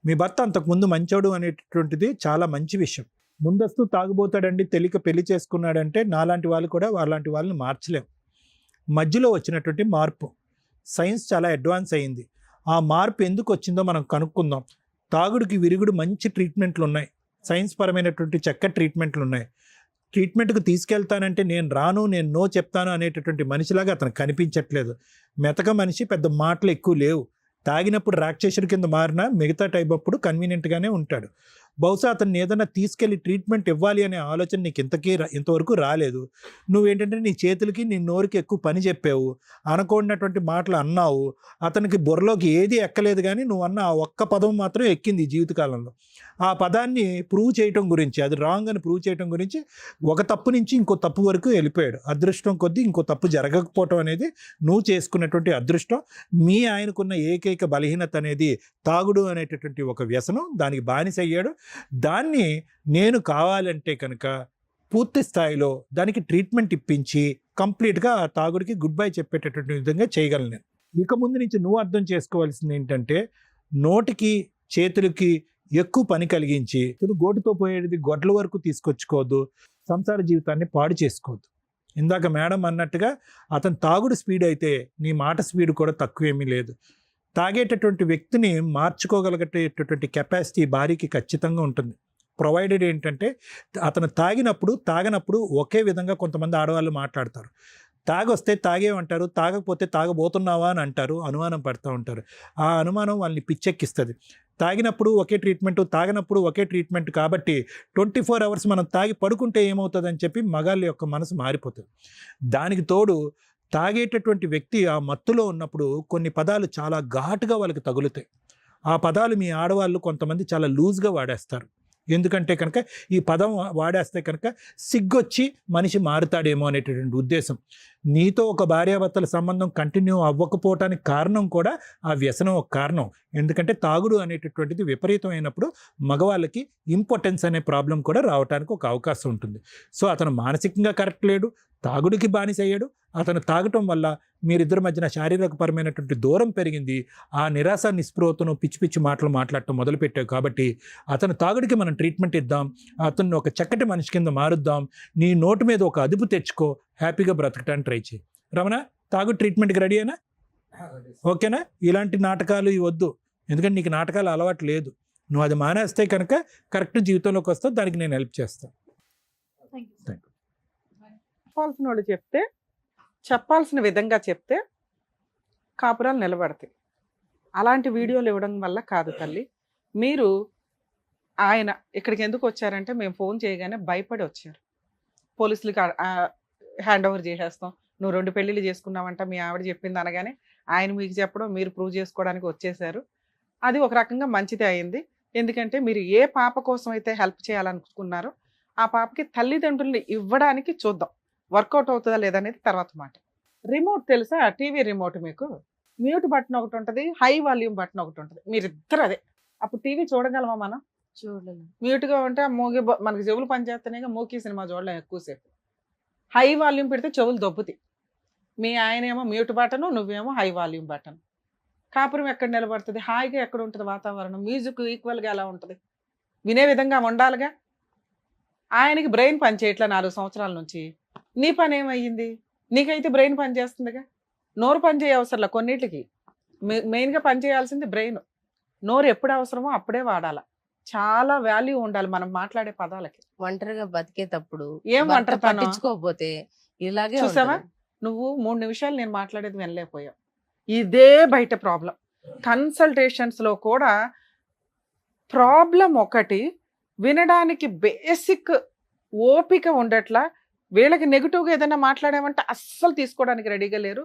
మీ భర్త అంతకుముందు మంచోడు అనేటటువంటిది చాలా మంచి విషయం. ముందస్తు తాగుబోతాడండి, తెలియక పెళ్లి చేసుకున్నాడంటే నాలాంటి వాళ్ళు కూడా వాళ్ళలాంటి వాళ్ళని మార్చలేం. మధ్యలో వచ్చినటువంటి మార్పు, సైన్స్ చాలా అడ్వాన్స్ అయింది. ఆ మార్పు ఎందుకు వచ్చిందో మనం కనుక్కుందాం. తాగుడికి విరుగుడు మంచి ట్రీట్మెంట్లు ఉన్నాయి, సైన్స్ పరమైనటువంటి చక్కటి ట్రీట్మెంట్లు ఉన్నాయి. ట్రీట్మెంట్కి తీసుకెళ్తానంటే నేను రాను, నేను నో చెప్తాను అనేటటువంటి మనిషిలాగా అతను కనిపించట్లేదు. మెతక మనిషి, పెద్ద మాటలు ఎక్కువ లేవు. తాగినప్పుడు రాక్షసుడి కింద మారినా మిగతా టైప్ అప్పుడు కన్వీనియంట్గానే ఉంటాడు. బహుశా అతన్ని ఏదైనా తీసుకెళ్ళి ట్రీట్మెంట్ ఇవ్వాలి అనే ఆలోచన నీకు ఇంతవరకు రాలేదు. నువ్వేంటంటే నీ చేతులకి, నీ నోరుకి ఎక్కువ పని చెప్పావు, అనకూడనటువంటి మాటలు అన్నావు. అతనికి బుర్రలోకి ఏది ఎక్కలేదు, కానీ నువ్వు అన్న ఆ ఒక్క పదం మాత్రం ఎక్కింది ఈ జీవితకాలంలో. ఆ పదాన్ని ప్రూవ్ చేయటం గురించి, అది రాంగ్ అని ప్రూవ్ చేయటం గురించి ఒక తప్పు నుంచి ఇంకో తప్పు వరకు వెళ్ళిపోయాడు. అదృష్టం కొద్దీ ఇంకో తప్పు జరగకపోవటం అనేది నువ్వు చేసుకున్నటువంటి అదృష్టం. మీ ఆయనకున్న ఏకైక బలహీనత అనేది తాగుడు అనేటటువంటి ఒక వ్యసనం, దానికి బానిస అయ్యాడు. దాన్ని నేను కావాలంటే కనుక పూర్తి స్థాయిలో దానికి ట్రీట్మెంట్ ఇప్పించి కంప్లీట్గా ఆ తాగుడికి గుడ్ బై చెప్పేటటువంటి విధంగా చేయగలను నేను. ఇక ముందు నుంచి నువ్వు అర్థం చేసుకోవాల్సింది ఏంటంటే, నోటికి చేతులకి ఎక్కువ పని కలిగించి గోటుతో పోయేది గొడ్ల వరకు తీసుకొచ్చుకోవద్దు, సంసార జీవితాన్ని పాడు చేసుకోవద్దు. ఇందాక మేడం అన్నట్టుగా అతను తాగుడు స్పీడ్ అయితే నీ మాట స్పీడ్ కూడా తక్కువేమీ లేదు. తాగేటటువంటి వ్యక్తిని మార్చుకోగలిగేటటువంటి కెపాసిటీ భార్యకి ఖచ్చితంగా ఉంటుంది. ప్రొవైడెడ్ ఏంటంటే, అతను తాగనప్పుడు ఒకే విధంగా కొంతమంది ఆడవాళ్ళు మాట్లాడతారు. తాగొస్తే తాగేమంటారు, తాగకపోతే తాగబోతున్నావా అని అంటారు, అనుమానం పడుతూ ఉంటారు. ఆ అనుమానం వాళ్ళని పిచ్చెక్కిస్తుంది. తాగినప్పుడు ఒకే ట్రీట్మెంట్, తాగినప్పుడు ఒకే ట్రీట్మెంట్ కాబట్టి 24 hours మనం తాగి పడుకుంటే ఏమవుతుందని చెప్పి మగాళ్ళ యొక్క మనసు మారిపోతుంది. దానికి తోడు తాగేటటువంటి వ్యక్తి ఆ మత్తులో ఉన్నప్పుడు కొన్ని పదాలు చాలా ఘాటుగా వాళ్ళకి తగులుతాయి. ఆ పదాలు మీ ఆడవాళ్ళు కొంతమంది చాలా లూజ్గా వాడేస్తారు. ఎందుకంటే కనుక ఈ పదం వాడేస్తే కనుక సిగ్గొచ్చి మనిషి మారుతాడేమో అనేటటువంటి ఉద్దేశం. నీతో ఒక భార్యాభర్తల సంబంధం కంటిన్యూ అవ్వకపోవటానికి కారణం కూడా ఆ వ్యసనం ఒక కారణం. ఎందుకంటే తాగుడు అనేటటువంటిది విపరీతమైనప్పుడు మగవాళ్ళకి ఇంపార్టెన్స్ అనే ప్రాబ్లం కూడా రావడానికి ఒక అవకాశం ఉంటుంది. సో అతను మానసికంగా కరెక్ట్ లేడు, తాగుడికి బానిస అయ్యాడు. అతను తాగటం వల్ల మీరిద్దరి మధ్యన శారీరకపరమైనటువంటి దూరం పెరిగింది. ఆ నిరాశ నిస్పృహతను పిచ్చి పిచ్చి మాటలు మాట్లాడటం మొదలుపెట్టావు. కాబట్టి అతను తాగుడికి మనం ట్రీట్మెంట్ ఇద్దాం, అతన్ని ఒక చక్కటి మనిషి కింద మారుద్దాం. నీ నోటు మీద ఒక అదుపు తెచ్చుకో, హ్యాపీగా బ్రతకటానికి ట్రై చేయి. రమణ, తాగుడు ట్రీట్మెంట్కి రెడీ అయినా? ఓకేనా? ఇలాంటి నాటకాలు వద్దు, ఎందుకంటే నీకు నాటకాలు అలవాటు లేదు. నువ్వు అది మానేస్తే కనుక కరెక్ట్ జీవితంలోకి వస్తావు. దానికి నేను హెల్ప్ చేస్తాను. చెప్పాల్సిన వాళ్ళు చెప్తే, చెప్పాల్సిన విధంగా చెప్తే కాపురాలు నిలబడతాయి. అలాంటి వీడియోలు ఇవ్వడం వల్ల కాదు తల్లి. మీరు ఆయన ఇక్కడికి ఎందుకు వచ్చారంటే, మేము ఫోన్ చేయగానే భయపడి వచ్చారు. పోలీసులకి హ్యాండ్ ఓవర్ చేసేస్తాం, నువ్వు 2 పెళ్ళిళ్ళు చేసుకున్నావంట మీ ఆవిడ చెప్పింది అనగానే ఆయన మీకు చెప్పడం, మీరు ప్రూవ్ చేసుకోవడానికి వచ్చేసారు. అది ఒక రకంగా మంచిదే అయింది. ఎందుకంటే మీరు ఏ పాప కోసం అయితే హెల్ప్ చేయాలనుకున్నారో ఆ పాపకి తల్లిదండ్రుల్ని ఇవ్వడానికి చూద్దాం. వర్కౌట్ అవుతుందా లేదనేది తర్వాత మాట. రిమోట్ తెలుసా? టీవీ రిమోట్ మీకు మ్యూట్ బటన్ ఒకటి ఉంటుంది, హై వాల్యూమ్ బటన్ ఒకటి ఉంటుంది. మీరిద్దరు అదే. అప్పుడు టీవీ చూడగలమా మనం? చూడలేదు. మ్యూట్గా ఉంటే ఆ మూగి మనకి చెవులు పనిచేస్తున్నాయిగా, మూకీ సినిమా చూడలేం ఎక్కువసేపు. హై వాల్యూమ్ పెడితే చెవులు దొబ్బుతాయి. మీ ఆయన ఏమో మ్యూట్ బటన్, నువ్వేమో హై వాల్యూమ్ బటన్. కాపురం ఎక్కడ నిలబడుతుంది? హాయిగా ఎక్కడ ఉంటుంది వాతావరణం? మ్యూజిక్ ఈక్వల్గా ఎలా ఉంటుంది? వినే విధంగా ఉండాలిగా. ఆయనకి బ్రెయిన్ పనిచేయట్లా 4 సంవత్సరాల నుంచి. నీ పని ఏమయ్యింది? నీకైతే బ్రెయిన్ పనిచేస్తుందిగా. నోరు పనిచేయ అవసరంలా కొన్నిటికి. మెయిన్గా పనిచేయాల్సింది బ్రెయిన్. నోరు ఎప్పుడు అవసరమో అప్పుడే వాడాల. చాలా వాల్యూ ఉండాలి మనం మాట్లాడే పదాలకి. ఒంటరిగా బతికేటప్పుడు ఏం భర్త ఒంటరితనం? పట్టించుకోకపోతే ఇలాగే చూసావా? ఉంటది. నువ్వు 3 నిమిషాలు నేను మాట్లాడేది వినలేకపోయావు. ఇదే బయట ప్రాబ్లం. కన్సల్టేషన్స్లో కూడా ప్రాబ్లం ఒకటి, వినడానికి బేసిక్ ఓపిక ఉండట్లా. వీళ్ళకి నెగిటివ్గా ఏదైనా మాట్లాడామంటే అస్సలు తీసుకోవడానికి రెడీగా లేరు.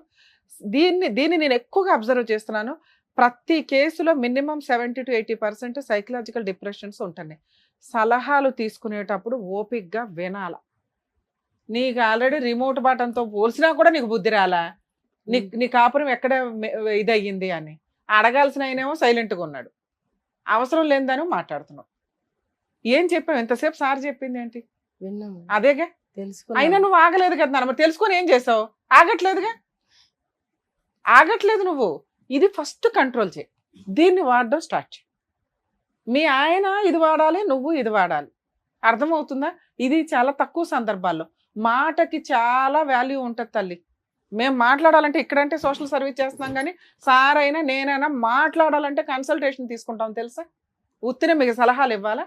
దీన్ని నేను ఎక్కువగా అబ్జర్వ్ చేస్తున్నాను. ప్రతి కేసులో మినిమం 70 to 80% సైకలాజికల్ డిప్రెషన్స్ ఉంటున్నాయి. సలహాలు తీసుకునేటప్పుడు ఓపికగా వినాల. నీకు ఆల్రెడీ రిమోట్ బటన్తో పోల్చినా కూడా నీకు బుద్ధి రాలా? నీ కాపురం ఎక్కడ ఇదయ్యింది అని అడగాల్సిన ఆయనేమో సైలెంట్గా ఉన్నాడు. అవసరం లేనిదాను మాట్లాడుతున్నావు. ఏం చెప్పావు? ఎంతసేపు సార్ చెప్పింది ఏంటి? విన్నాము, అదేగా. తెలుసుకున్నాము. అయినా నువ్వు ఆగలేదు కదా నాన్న. మరి తెలుసుకొని ఏం చేసావు? ఆగట్లేదుగా. ఆగట్లేదు నువ్వు. ఇది ఫస్ట్ కంట్రోల్ చేయి. దీన్ని వాడడం స్టార్ట్ చేయి. మీ ఆయన ఇది వాడాలి, నువ్వు ఇది వాడాలి. అర్థమవుతుందా? ఇది చాలా తక్కువ సందర్భాల్లో. మాటకి చాలా వాల్యూ ఉంటుంది తల్లి. మేము మాట్లాడాలంటే ఇక్కడంటే సోషల్ సర్వీస్ చేస్తున్నాం, కానీ సార్ అయినా నేనైనా మాట్లాడాలంటే కన్సల్టేషన్ తీసుకుంటాం తెలుసా. ఉత్తిన మీకు సలహాలు ఇవ్వాలా?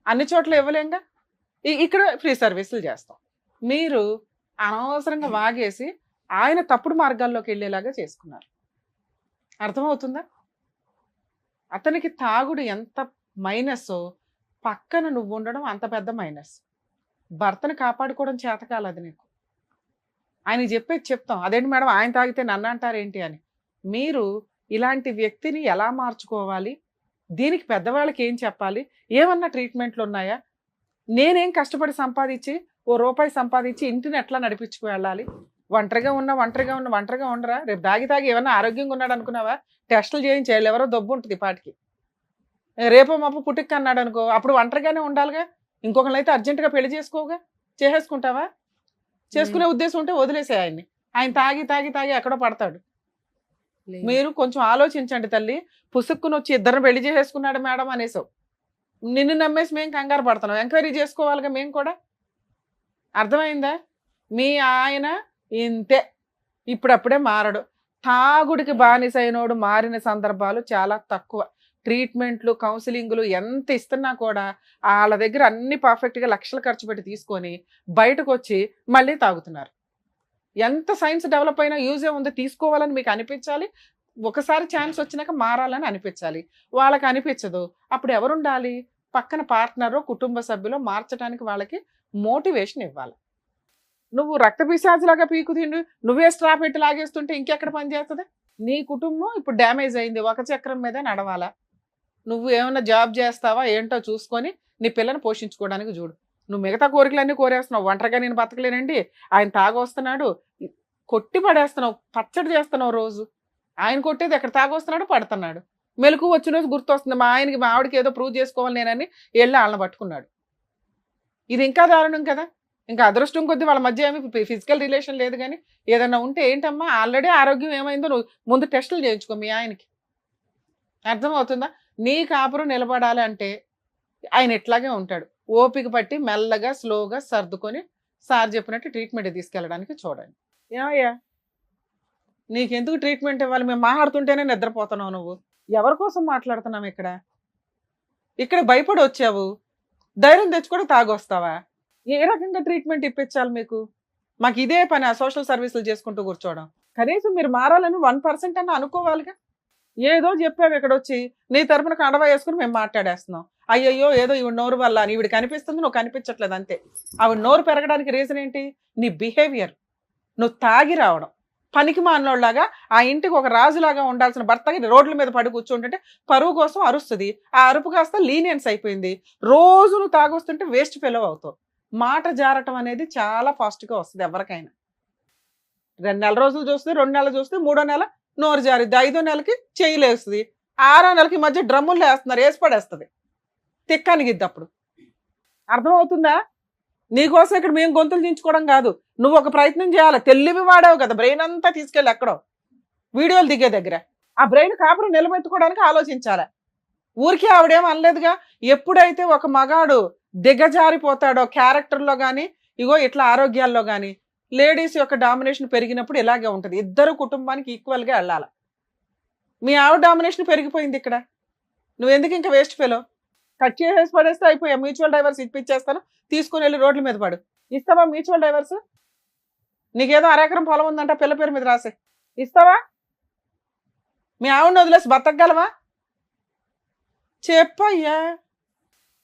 అన్ని చోట్ల ఇవ్వలేంగా. ఇక్కడ ఫ్రీ సర్వీసులు చేస్తాం. మీరు అనవసరంగా వాగేసి ఆయన తప్పుడు మార్గాల్లోకి వెళ్ళేలాగా చేసుకున్నారు. అర్థమవుతుందా? అతనికి తాగుడు ఎంత మైనస్, పక్కన నువ్వు ఉండడం అంత పెద్ద మైనస్. భర్తను కాపాడుకోవడం చేతకాలది నీకు. ఆయన చెప్పేది చెప్తాం. అదేంటి మేడం ఆయన తాగితే నన్ను అంటారేంటి అని. మీరు ఇలాంటి వ్యక్తిని ఎలా మార్చుకోవాలి, దీనికి పెద్దవాళ్ళకి ఏం చెప్పాలి, ఏమన్నా ట్రీట్మెంట్లు ఉన్నాయా? నేనేం కష్టపడి సంపాదించి ₹1 సంపాదించి ఇంటిని ఎట్లా నడిపించుకు వెళ్ళాలి? ఒంటరిగా ఉండరా? రేపు తాగి ఏమన్నా ఆరోగ్యంగా ఉన్నాడు అనుకున్నావా? టెస్టులు చేయించేయాలి. ఎవరో దబ్బు ఉంటుంది పాటికి. రేపో మాపు పుట్టుక అన్నాడు అనుకో, అప్పుడు ఒంటరిగానే ఉండాలిగా. ఇంకొకరిని అయితే అర్జెంటుగా పెళ్లి చేసుకోగా. చేసేసుకుంటావా? చేసుకునే ఉద్దేశం ఉంటే వదిలేసే ఆయన్ని. ఆయన తాగి ఎక్కడో పడతాడు. మీరు కొంచెం ఆలోచించండి తల్లి. పుసుక్కుని వచ్చి ఇద్దరిని పెళ్లి చేసేసుకున్నాడు మేడం అనేసావు. నిన్ను నమ్మేసి మేము కంగారు పడుతున్నాం. ఎంక్వైరీ చేసుకోవాలిగా మేము కూడా. అర్థమైందా? మీ ఆయన ఇంతే, ఇప్పుడప్పుడే మారడు. తాగుడికి బానిసైనోడు మారిన సందర్భాలు చాలా తక్కువ. ట్రీట్మెంట్లు, కౌన్సిలింగ్లు ఎంత ఇస్తున్నా కూడా వాళ్ళ దగ్గర అన్ని పర్ఫెక్ట్గా లక్షలు ఖర్చు పెట్టి తీసుకొని బయటకు వచ్చి మళ్ళీ తాగుతున్నారు. ఎంత సైన్స్ డెవలప్ అయినా యూజే ఉంది. తీసుకోవాలని మీకు అనిపించాలి. ఒకసారి ఛాన్స్ వచ్చినాక మారాలని అనిపించాలి. వాళ్ళకి అనిపించదు. అప్పుడు ఎవరుండాలి? పక్కన పార్ట్నరు, కుటుంబ సభ్యులు మార్చడానికి వాళ్ళకి మోటివేషన్ ఇవ్వాలి. నువ్వు రక్త పిశాచులాగా పీకు తిండి, నువ్వే స్ట్రా పెట్టి లాగేస్తుంటే ఇంకెక్కడ పని చేస్తుంది? నీ కుటుంబం ఇప్పుడు డ్యామేజ్ అయింది. ఒక చక్రం మీద నడవాలా? నువ్వు ఏమైనా జాబ్ చేస్తావా ఏంటో చూసుకొని నీ పిల్లని పోషించుకోవడానికి చూడు. నువ్వు మిగతా కోరికలన్నీ కోరేస్తున్నావు. ఒంటరిగా నేను బతకలేనండి, ఆయన తాగొస్తున్నాడు, కొట్టి పడేస్తున్నావు, పచ్చడి చేస్తున్నావు రోజు. ఆయన కొట్టేది ఎక్కడ తాగొస్తున్నాడు, పడుతున్నాడు. మెలకు వచ్చిన రోజు గుర్తొస్తుంది, మా ఆవిడకి ఏదో ప్రూవ్ చేసుకోవాలి నేనని వెళ్ళి వాళ్ళని పట్టుకున్నాడు. ఇది ఇంకా దారుణం కదా. ఇంకా అదృష్టం కొద్దీ వాళ్ళ మధ్య ఏమి ఫిజికల్ రిలేషన్ లేదు, కానీ ఏదన్నా ఉంటే ఏంటమ్మా, ఆల్రెడీ ఆరోగ్యం ఏమైందో నువ్వు ముందు టెస్టులు చేయించుకో మీ ఆయనకి. అర్థమవుతుందా? నీ కాపురం నిలబడాలి అంటే ఆయన ఎట్లాగే ఉంటాడు. ఓపిక పట్టి మెల్లగా స్లోగా సర్దుకొని సార్ చెప్పినట్టు ట్రీట్మెంట్ తీసుకెళ్ళడానికి చూడండి. ఏమయ్యా నీకెందుకు ట్రీట్మెంట్ ఇవ్వాలి? మేము మాట్లాడుతుంటేనే నిద్రపోతున్నావు. నువ్వు ఎవరి కోసం మాట్లాడుతున్నావు? ఇక్కడ భయపడి వచ్చావు, ధైర్యం తెచ్చుకొని తాగొస్తావా? ఏ రకంగా ట్రీట్మెంట్ ఇప్పించాలి మీకు? మాకు ఇదే పని, ఆ సోషల్ సర్వీసులు చేసుకుంటూ కూర్చోవడం. కనీసం మీరు మారాలని 1% అన్న అనుకోవాలిగా. ఏదో చెప్పావు ఇక్కడ వచ్చి, నీ తరపున కండవా వేసుకుని మేము మాట్లాడేస్తున్నాం. అయ్యయ్యో ఏదో ఈవిడ నోరు వల్ల అని. ఈవిడ కనిపిస్తుంది, నువ్వు కనిపించట్లేదు అంతే. ఆవిడ నోరు పెరగడానికి రీజన్ ఏంటి? నీ బిహేవియర్. నువ్వు తాగి రావడం, పనికి మానోళ్ళలాగా ఆ ఇంటికి ఒక రాజులాగా ఉండాల్సిన భర్తకి రోడ్ల మీద పడి కూర్చుంటుంటే పరువు కోసం అరుస్తుంది. ఆ అరుపు కాస్త లీనియన్స్ అయిపోయింది. రోజు నువ్వు తాగొస్తుంటే వేస్ట్ ఫెలో అవుతావు. మాట జారటం అనేది చాలా ఫాస్ట్గా వస్తుంది ఎవరికైనా. 2 నెలల రోజులు చూస్తే, 2 నెలలు చూస్తే, 3వ నెల నోరు జారిద్ది, 5వ నెలకి చేయలేస్తుంది, 6వ నెలకి ఈ మధ్య డ్రమ్ములు వేస్తున్నారు, వేసి పడేస్తుంది, తిక్కనిగిద్ది. అప్పుడు అర్థమవుతుందా? నీకోసం ఇక్కడ మేము గొంతులు దించుకోవడం కాదు, నువ్వు ఒక ప్రయత్నం చేయాలి. తెలివి వాడావు కదా, బ్రెయిన్ అంతా తీసుకెళ్ళి ఎక్కడో వీడియోలు దిగే దగ్గర ఆ బ్రెయిన్ కాపురం నిలబెట్టుకోవడానికి ఆలోచించాలి. ఊరికే ఆవిడేం అనలేదుగా. ఎప్పుడైతే ఒక మగాడు దిగజారిపోతాడో క్యారెక్టర్లో కానీ, ఇగో ఇట్లా ఆరోగ్యాల్లో కానీ, లేడీస్ యొక్క డామినేషన్ పెరిగినప్పుడు ఇలాగే ఉంటుంది. ఇద్దరు కుటుంబానికి ఈక్వల్గా వెళ్ళాలి. మీ ఆవిడ డామినేషన్ పెరిగిపోయింది ఇక్కడ, నువ్వెందుకు ఇంకా వేస్ట్ ఫెలో? కట్ చేసేసి పడేస్తే అయిపోయా, మ్యూచువల్ డైవర్స్ ఇప్పించేస్తాను, తీసుకుని వెళ్ళి రోడ్ల మీద పడు. ఇస్తావా మ్యూచువల్ డైవర్స్? నీకేదో 1 ఎకరం పొలం ఉందంట, పిల్ల పేరు మీద రాసే, ఇస్తావా? మీ ఆవిడని వదిలేసి బతకగలవా? చెప్పయ్యా.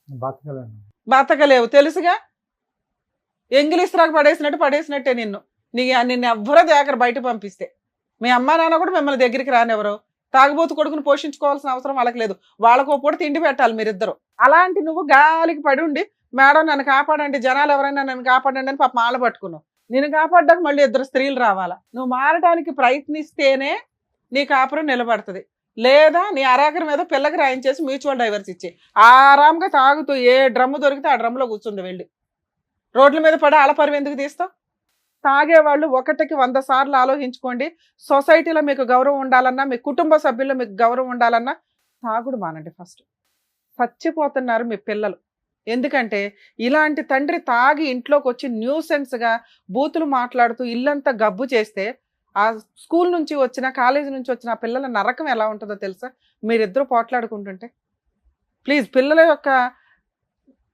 బతకలేను. బతకలేవు తెలుసుగా. ఎంగిలిస్త్రాకు పడేసినట్టే నిన్ను ఎవ్వరో దగ్గర బయట పంపిస్తే. మీ అమ్మా నాన్న కూడా మిమ్మల్ని దగ్గరికి రానివ్వరు. తాగుబోతు కొడుకుని పోషించుకోవాల్సిన అవసరం వాళ్ళకి లేదు, వాళ్ళకు పూట తిండి పెట్టాలి మీరిద్దరు. అలాంటి నువ్వు గాలికి పడి ఉండి, మేడం నన్ను కాపాడండి, జనాలు ఎవరైనా నన్ను కాపాడండి అని పాప మాల పట్టుకున్నావు. నేను కాపాడ్డానికి మళ్ళీ 2 స్త్రీలు రావాలా? నువ్వు మారడానికి ప్రయత్నిస్తేనే నీ కాపురం నిలబడుతుంది. లేదా నీ అరాకరం మీద పిల్లకి రాయించేసి మ్యూచువల్ డైవర్స్ ఇచ్చి ఆరాంగా తాగుతూ ఏ డ్రమ్ము దొరికితే ఆ డ్రమ్లో కూర్చుంది వెళ్ళి. రోడ్ల మీద పడి ఆలపరివి ఎందుకు తీస్తావు? తాగేవాళ్ళు 1కి 100 సార్లు ఆలోచించుకోండి. సొసైటీలో మీకు గౌరవం ఉండాలన్నా, మీ కుటుంబ సభ్యుల్లో మీకు గౌరవం ఉండాలన్నా తాగుడు మానండి. ఫస్ట్ చచ్చిపోతున్నారు మీ పిల్లలు. ఎందుకంటే ఇలాంటి తండ్రి తాగి ఇంట్లోకి వచ్చి న్యూసెన్స్గా బూతులు మాట్లాడుతూ ఇల్లంతా గబ్బు చేస్తే, ఆ స్కూల్ నుంచి వచ్చిన, కాలేజీ నుంచి వచ్చిన ఆ పిల్లల నరకం ఎలా ఉంటుందో తెలుసా? మీరిద్దరూ పోట్లాడుకుంటుంటే. ప్లీజ్ పిల్లల యొక్క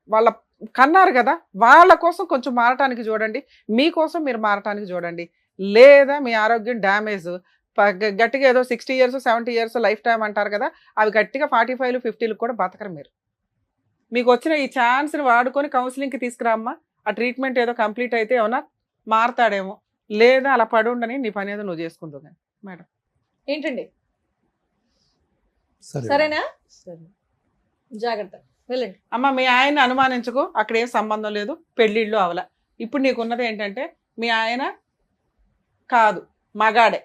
వాళ్ళ కన్నారు కదా, వాళ్ళ కోసం కొంచెం మారటానికి చూడండి, మీకోసం మీరు మారటానికి చూడండి. లేదా మీ ఆరోగ్యం డ్యామేజ్, గట్టిగా ఏదో 60 years 70 years లైఫ్ టైం అంటారు కదా, అవి గట్టిగా 45 50 కూడా బతకరు మీరు. మీకు వచ్చిన ఈ ఛాన్స్ని వాడుకొని కౌన్సిలింగ్కి తీసుకురామ్మా. ఆ ట్రీట్మెంట్ ఏదో కంప్లీట్ అయితే ఏమన్నా మారతాడేమో, లేదా అలా పడి ఉండని నీ పని ఏదో నువ్వు చేసుకుంటావు. కానీ మేడం ఏంటండి? సరే. సరేనా? సరే. జాగ్రత్త, వెళ్ళండి. అమ్మ మీ ఆయన్ని అనుమానించుకో, అక్కడ ఏం సంబంధం లేదు, పెళ్ళిళ్ళు అవల. ఇప్పుడు నీకున్నది ఏంటంటే మీ ఆయన కాదు, మగాడే,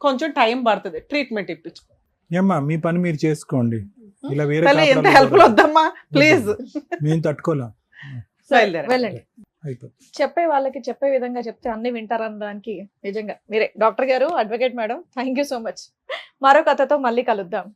కొంచెం టైం పడుతుంది, ట్రీట్మెంట్ ఇప్పించుకో. ఏమ్మా మీ పని మీరు చేసుకోండి, ఇలా వేరే తల్లి ఎంత కాపురాలు హెల్ప్ వద్దమ్మా ప్లీజ్. మేము తట్టుకోలేం. వెళ్ళండి. అయిపోతుంది. చెప్పే వాళ్ళకి చెప్పే విధంగా చెప్తే అన్ని వింటారనడానికి నిజంగా మీరే డాక్టర్ గారు, advocate madam, thank you so much. మరో కథతో మళ్ళీ కలుద్దాం.